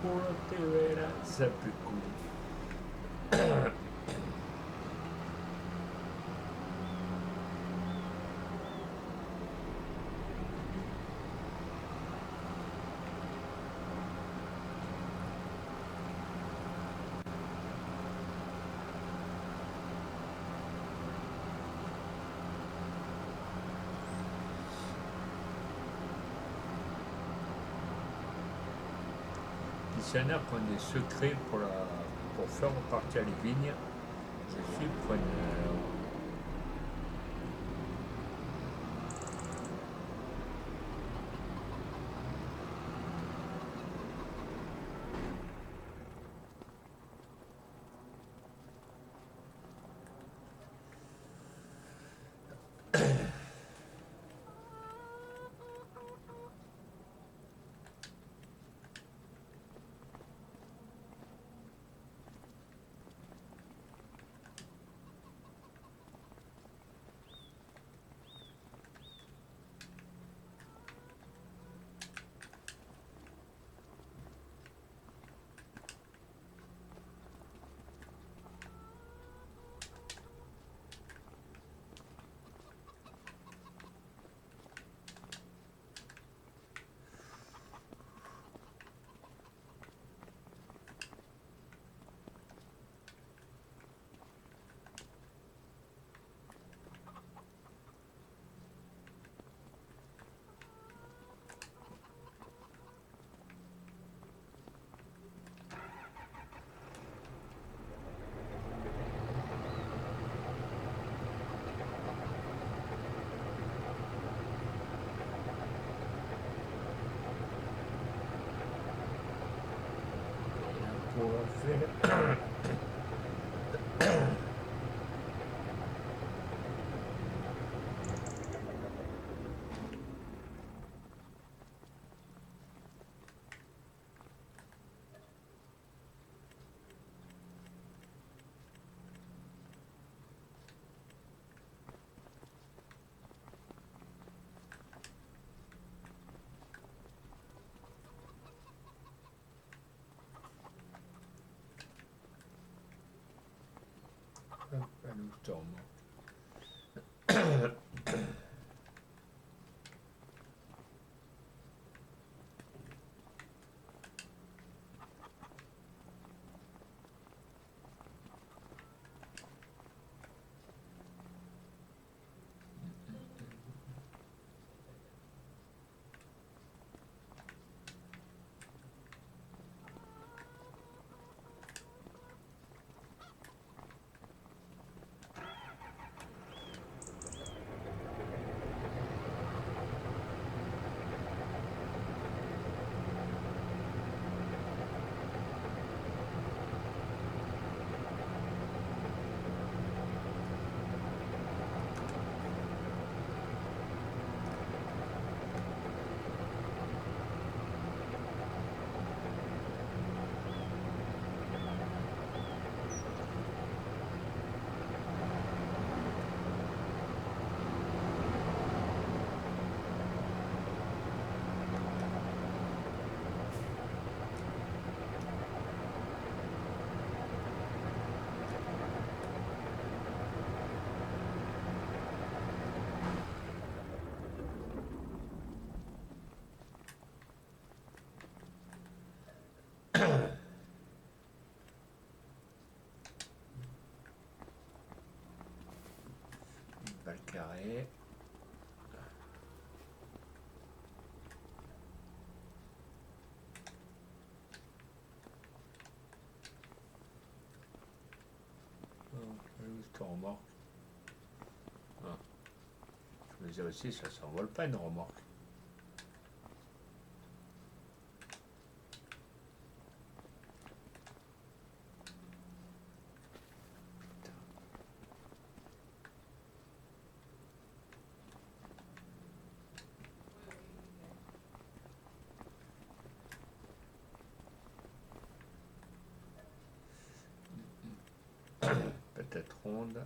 puro TV era super cool. S'il y en a qui ont des secrets pour faire repartir les vignes, je suis preneur. Pour faire le storm. Balle carré. Le storm remorque. Ah. Je me disais aussi, ça s'envole pas une remorque. Peut-être ronde.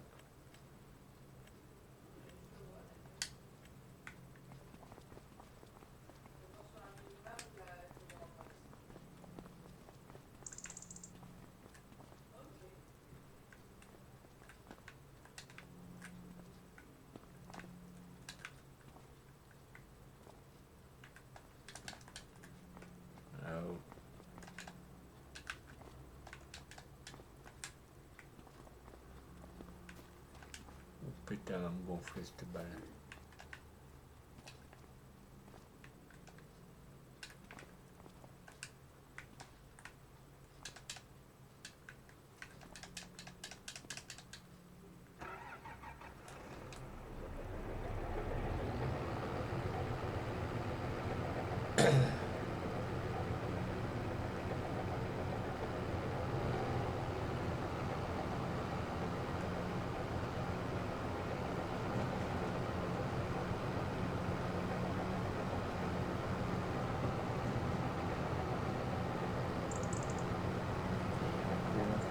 Putain, elle va me gonfler cette balle.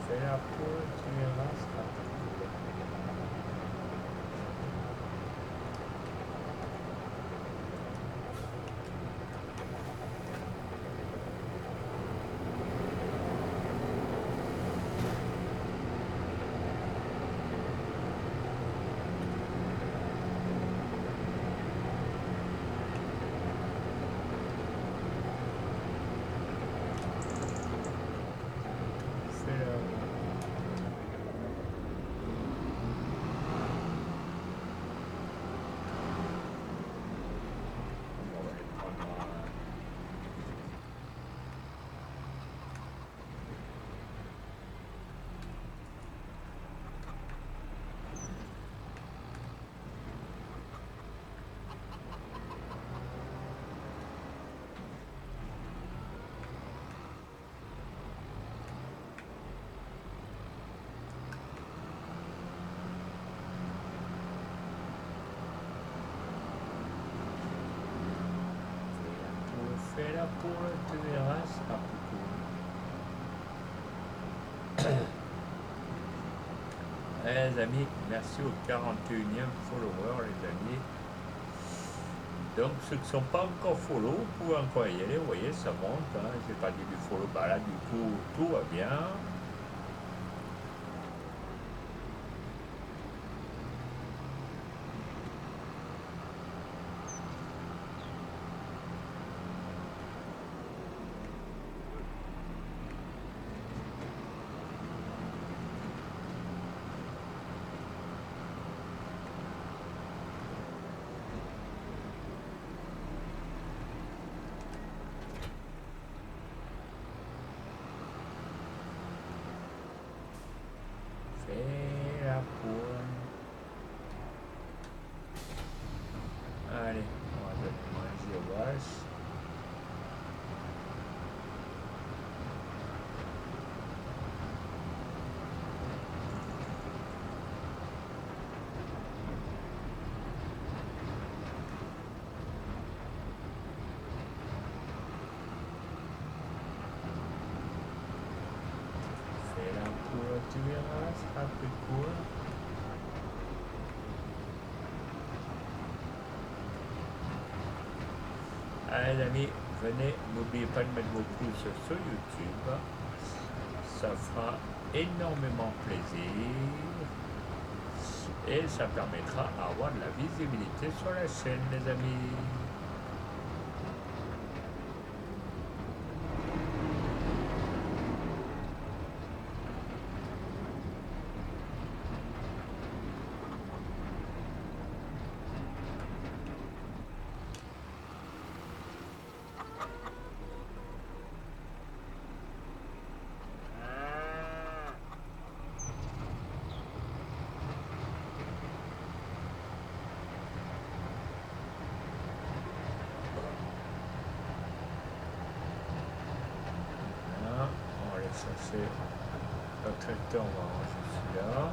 Fais la pause, tu verras, ce sera pas cool. Fais-la. On va aller prendre un... Fais la pause, tu verras, ce sera plus cool. Les amis, merci au 41e follower, les amis. Donc, ceux qui ne sont pas encore follow, vous pouvez encore y aller. Vous voyez, ça monte. Hein. J'ai pas dit du follow. Bah là, du coup, tout va bien. Fais la poule. Allez, on va donner manger aux vaches. Fais la poule, tu verras, ce sera plus cool. Allez les amis, venez, n'oubliez pas de mettre vos pouces sur YouTube. Ça fera énormément plaisir. Et ça permettra d'avoir de la visibilité sur la chaîne, les amis. Voilà, on va aller chercher le tracteur, on va ranger celui-là.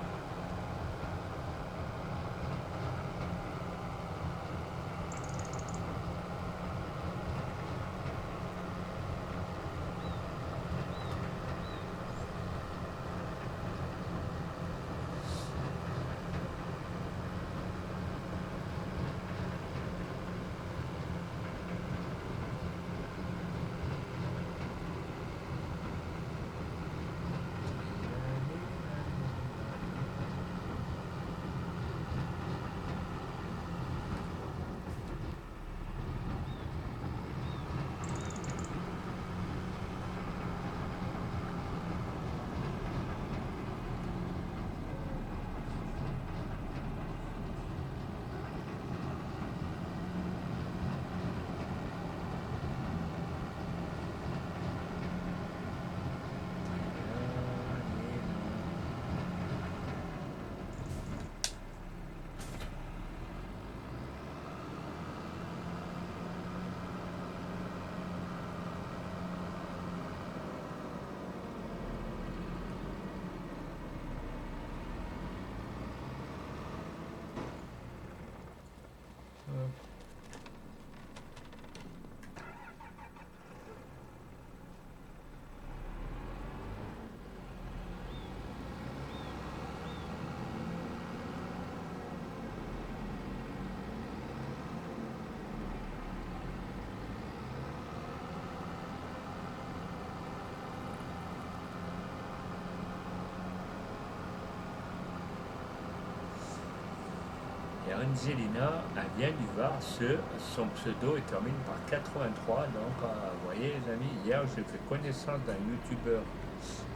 Et Angelina, elle vient du Var, son pseudo il termine par 83. Donc, vous voyez les amis, hier j'ai fait connaissance d'un youtubeur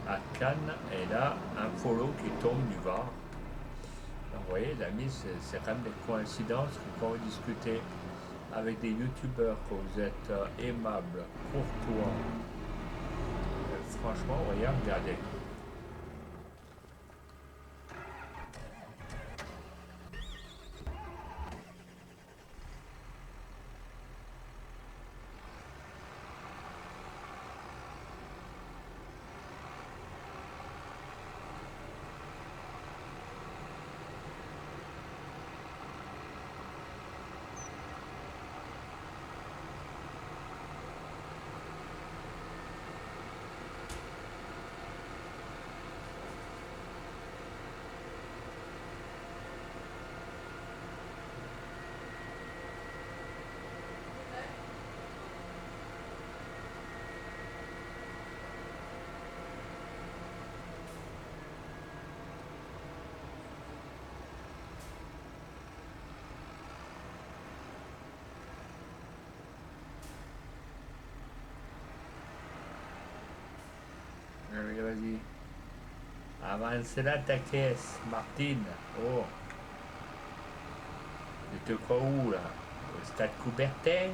à Cannes et là, un follow qui tombe du Var. Donc, vous voyez les amis, c'est quand même des coïncidences que quand vous discutez avec des youtubeurs, que vous êtes aimables, courtois, franchement, voyez, regardez. Allez, vas-y. Avance là ta caisse, Martine. Oh, tu te crois où là? Au stade Coubertin?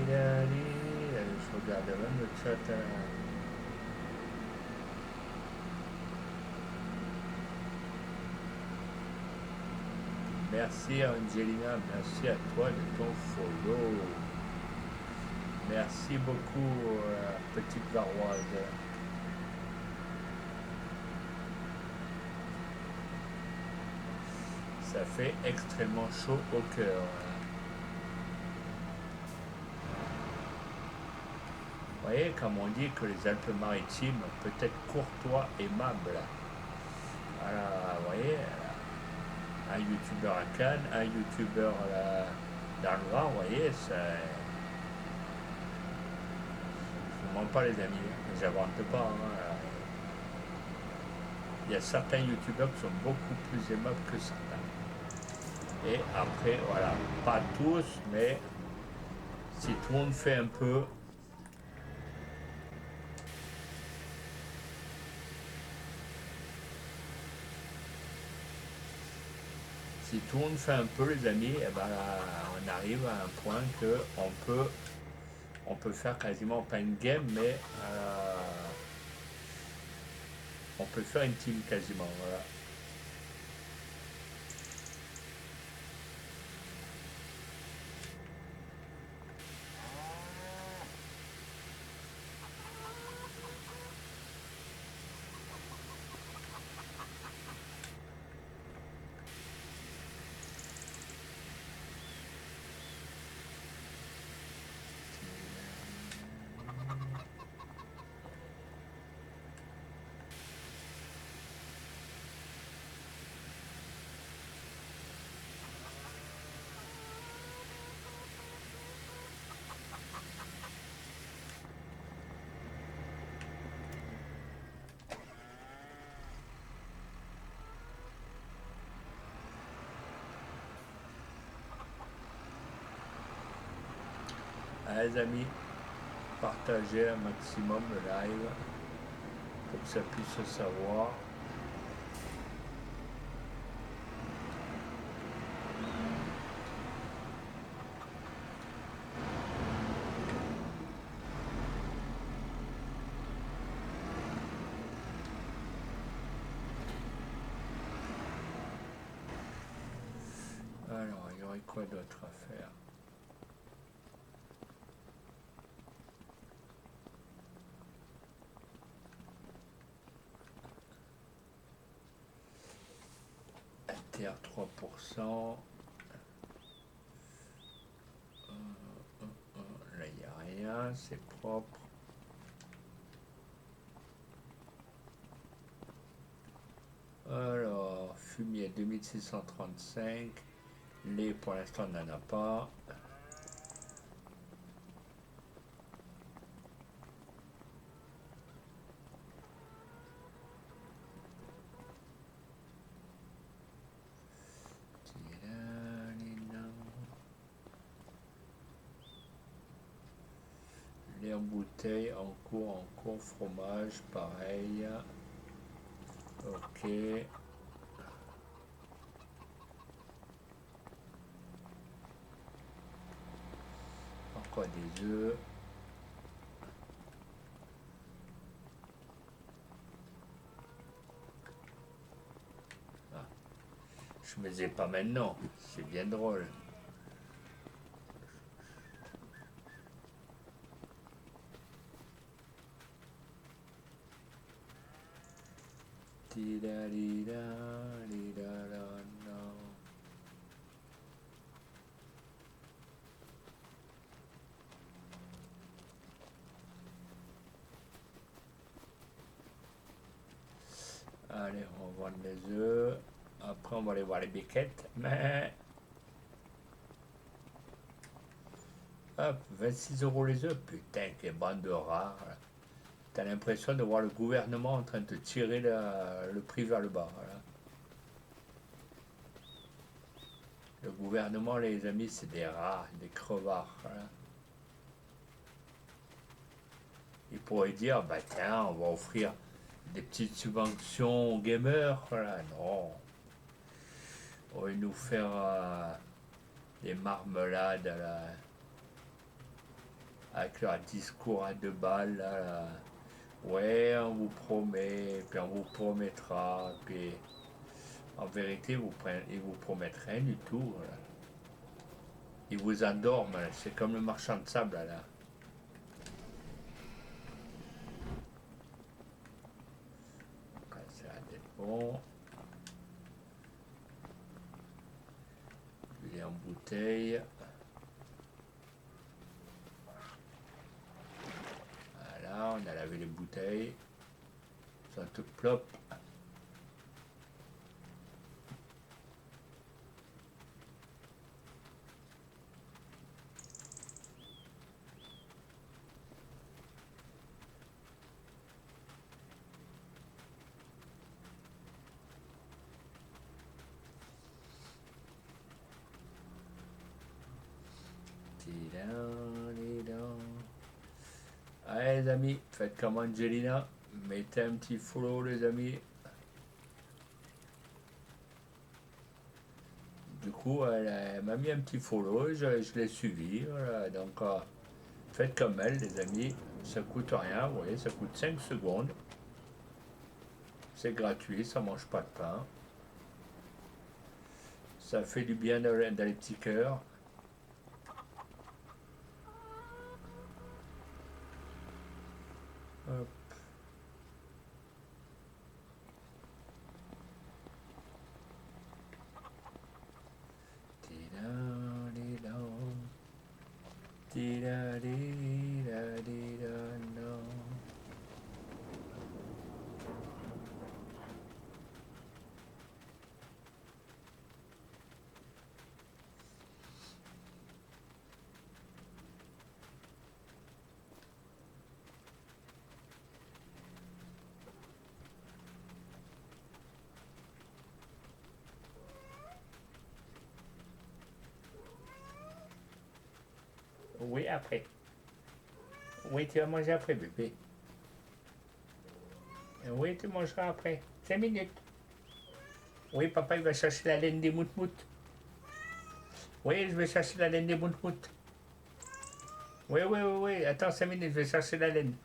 Je regarde même le chat. Merci Angelina, merci à toi de ton follow. Merci beaucoup, petite varoise. Ça fait extrêmement chaud au cœur. Vous voyez, comme on dit que les Alpes-Maritimes peuvent être courtois, aimables. Voilà, vous voyez, un youtubeur à Cannes, un youtubeur dans le Var, vous voyez, ça. Je ne mens pas les amis, hein, j'invente pas. Hein. Il y a certains youtubeurs qui sont beaucoup plus aimables que certains. Et après, voilà, pas tous, mais si tout le monde fait un peu. Si tout le monde fait un peu, les amis, eh ben, on arrive à un point que on peut faire quasiment pas une game, mais on peut faire une team quasiment. Voilà. Allez, les amis, partagez un maximum le live pour que ça puisse se savoir. aurait quoi d'autre à faire? Alter 3%. Là, il n'y a rien, c'est propre. Alors, fumier 2635. Lait, pour l'instant, on n'en a pas. Lait en bouteille, en cours, fromage, pareil. Ok. Encore des œufs. Ah, je me les ai pas maintenant, c'est bien drôle. Allez, on va vendre les œufs. Après, on va aller voir les biquettes. Mais hop, 26 € les œufs. Putain, quelle bande rare. T'as l'impression de voir le gouvernement en train de tirer le prix vers le bas. Voilà. Le gouvernement, les amis, c'est des rats, des crevards. Voilà. Ils pourraient dire, bah tiens, on va offrir des petites subventions aux gamers. Voilà. Non. On va nous faire des marmelades avec leur discours à 2 balles. Là. Ouais, on vous promet, puis on vous promettra, puis en vérité, ils vous promettent rien du tout. Voilà. Ils vous endorment, c'est comme le marchand de sable là. Ça va être bon. Il est en bouteille. Voilà, on a lavé les bouteilles. Elles sont toutes plop. Allez les amis, faites comme Angelina. Mettez un petit follow les amis. Du coup, elle m'a mis un petit follow, je l'ai suivi. Voilà. Donc, faites comme elle, les amis. Ça coûte rien, vous voyez, ça coûte 5 secondes. C'est gratuit, ça mange pas de pain. Ça fait du bien dans les petits cœurs. Hop. Oui, après. Oui, tu vas manger après, bébé. Oui, tu mangeras après. 5 minutes. Oui, papa, il va chercher la laine des moutmoutes. Oui, je vais chercher la laine des moutmoutes. Oui, oui, oui, oui. Attends 5 minutes, je vais chercher la laine.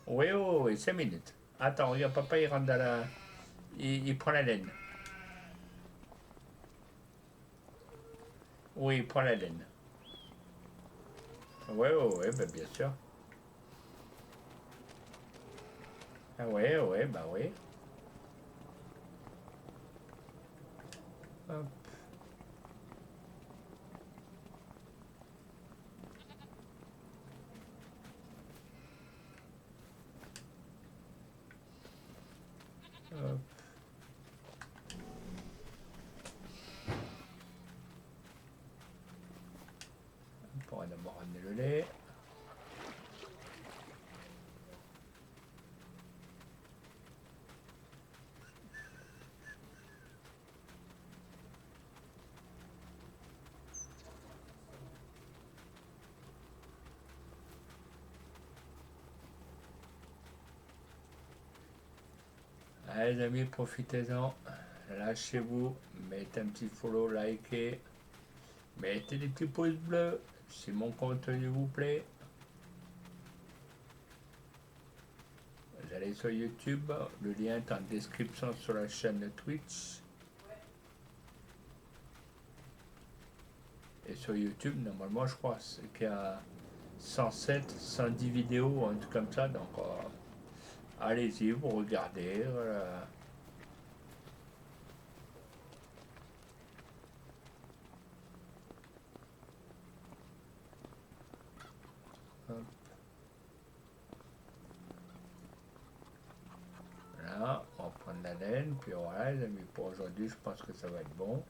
Oui, oui, oui, 5 minutes. Attends, regarde, papa, il rentre dans la... Il prend la laine. Oui, prends la laine. Ouais, ouais, ouais, bah bien sûr. Ah ouais, ouais, bah oui. Hop, hop. On va d'abord ramener le lait. Allez les amis, profitez-en. Lâchez-vous, mettez un petit follow, likez, mettez des petits pouces bleus si mon contenu vous plaît. Vous allez sur YouTube, le lien est en description sur la chaîne Twitch. Et sur YouTube, normalement, je crois qu'il y a 107, 110 vidéos, un truc comme ça. Donc, allez-y, vous regardez. Voilà. Voilà, on va prendre la laine. Puis voilà, les amis, pour aujourd'hui, je pense que ça va être bon.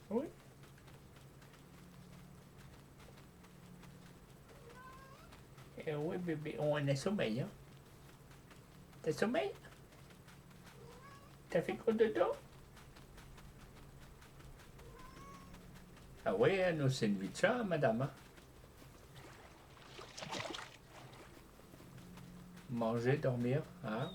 Oui. Oui, bébé, on a sommeil. Hein. T'as sommeil? T'as fait quoi dedans? Ah oui, nous c'est une vie de chat, madame. Hein. Manger, dormir. Hein.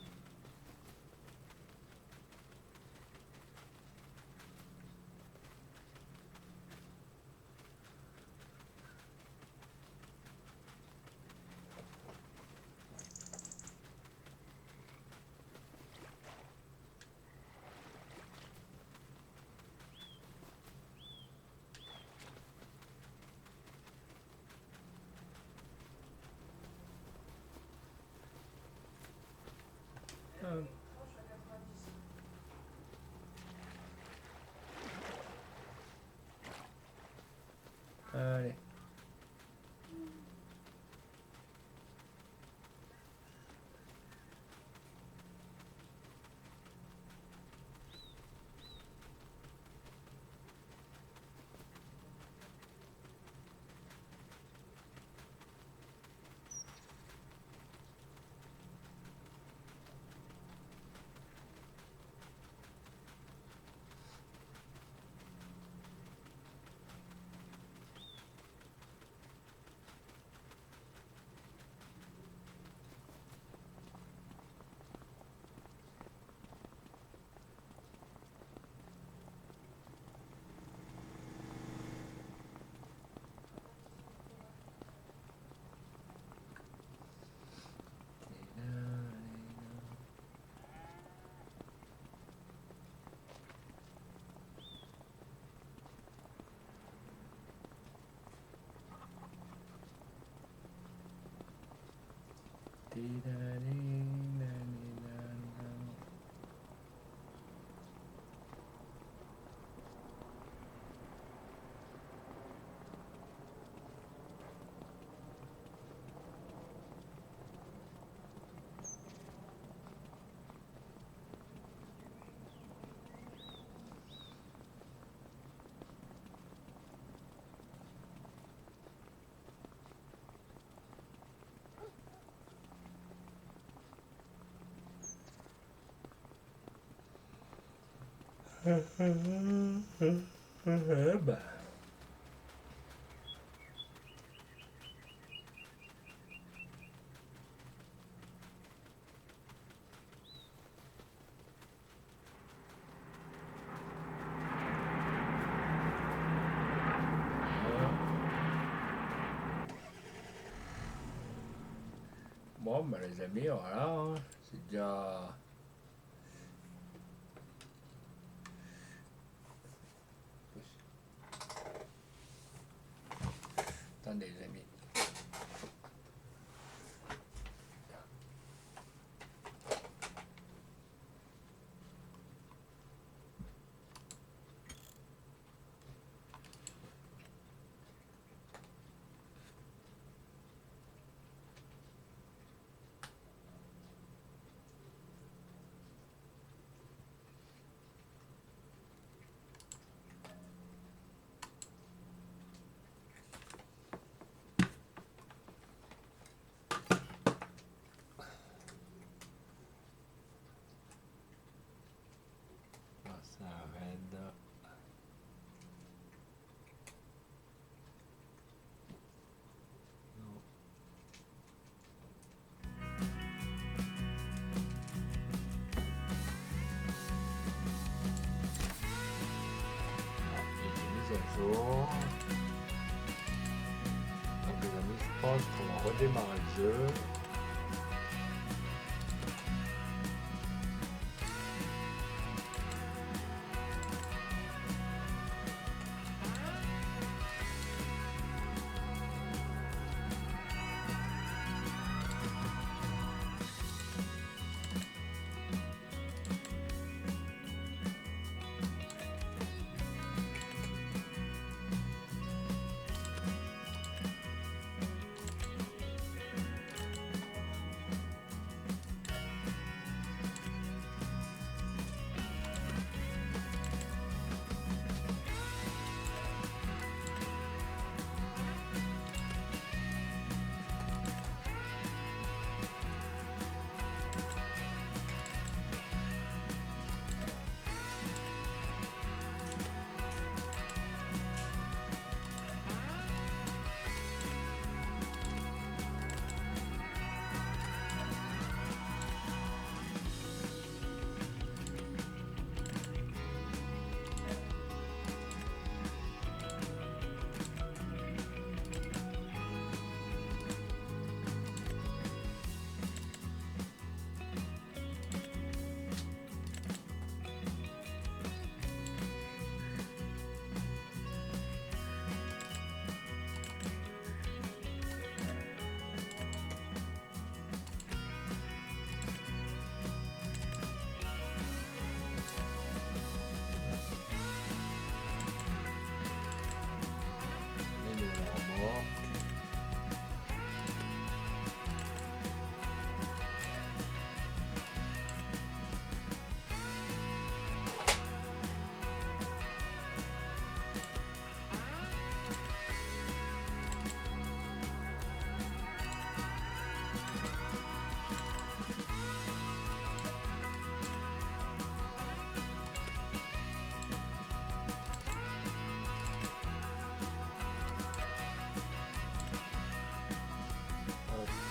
Allez. Bah. Bon, bah les amis, voilà, hein, c'est déjà... Attendez les amis. Ça arrête. Mise à jour. Donc les amis, je pense qu'on va redémarrer le jeu.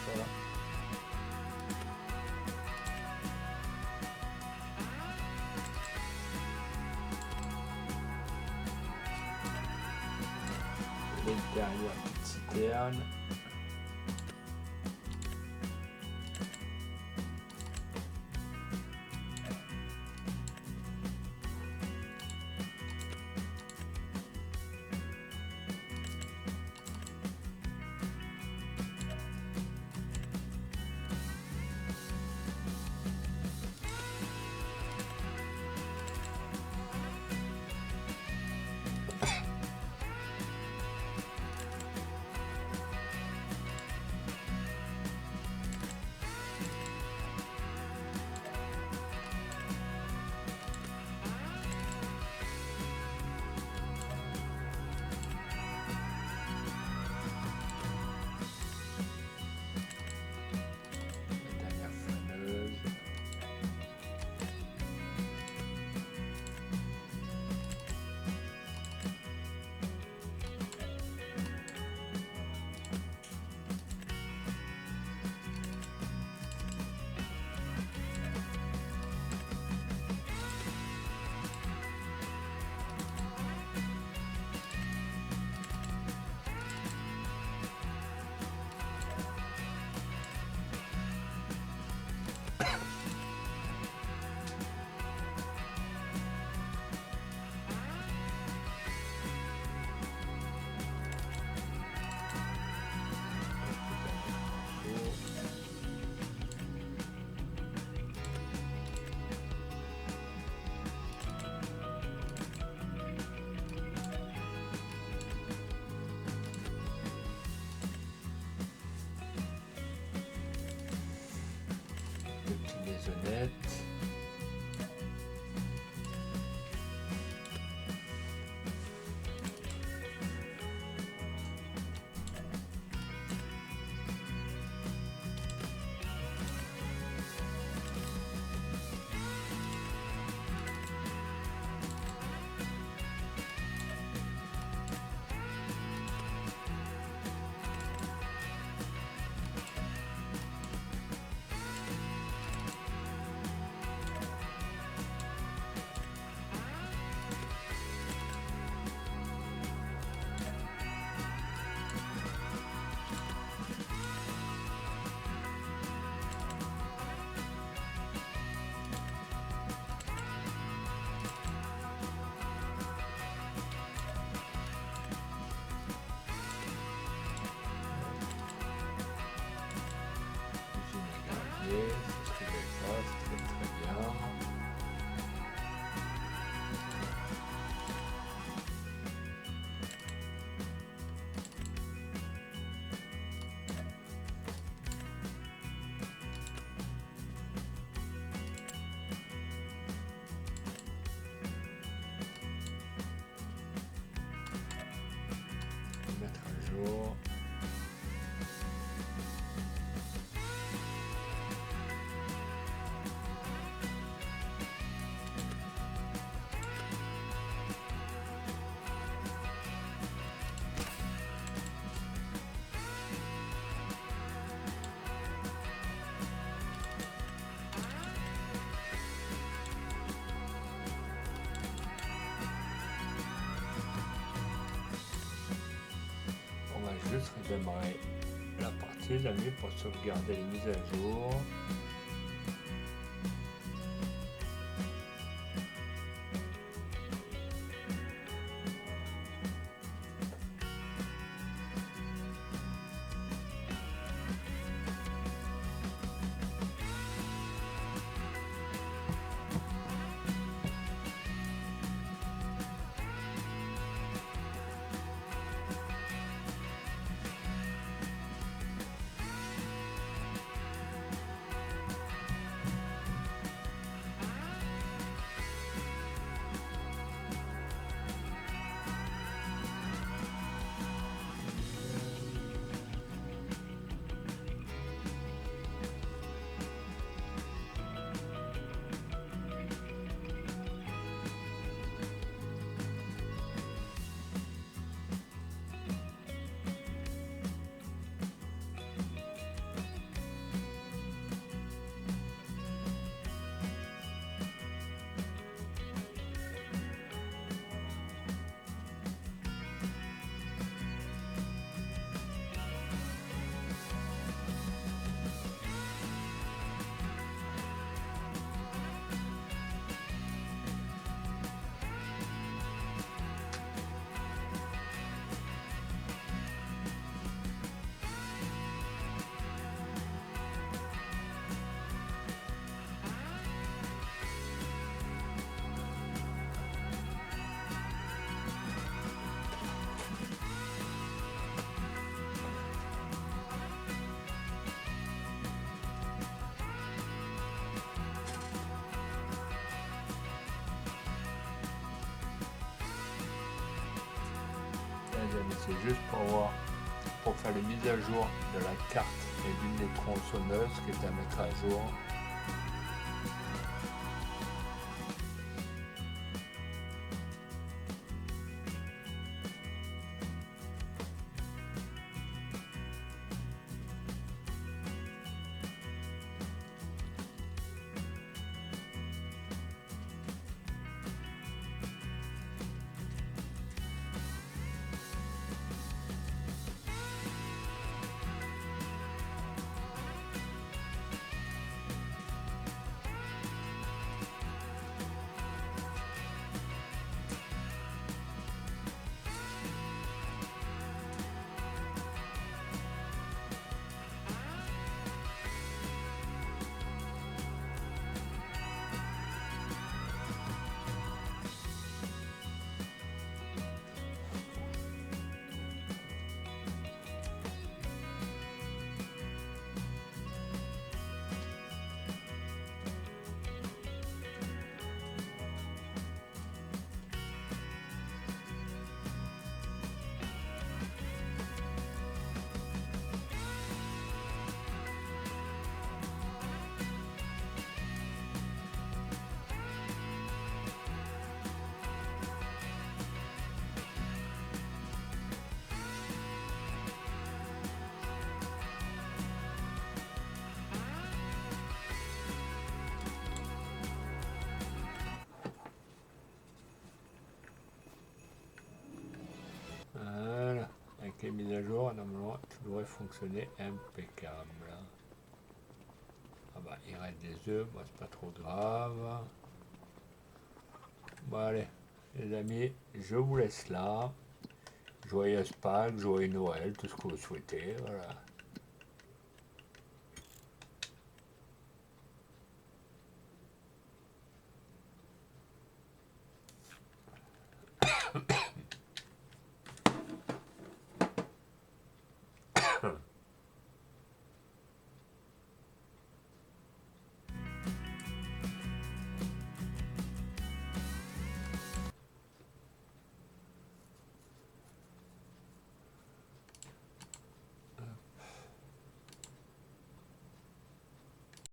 Voilà. L'intérieur de citerne. jour. On va juste redémarrer la partie, les amis, pour sauvegarder les mises à jour. C'est juste pour voir, pour faire les mises à jour de la carte et d'une des tronçonneuses qui est à mettre à jour. Voilà, avec les mises à jour, normalement, tout devrait fonctionner impeccable. Ah bah, il reste des œufs, bon, c'est pas trop grave. Bon, allez, les amis, je vous laisse là. Joyeuse Pâques, joyeux Noël, tout ce que vous souhaitez, voilà.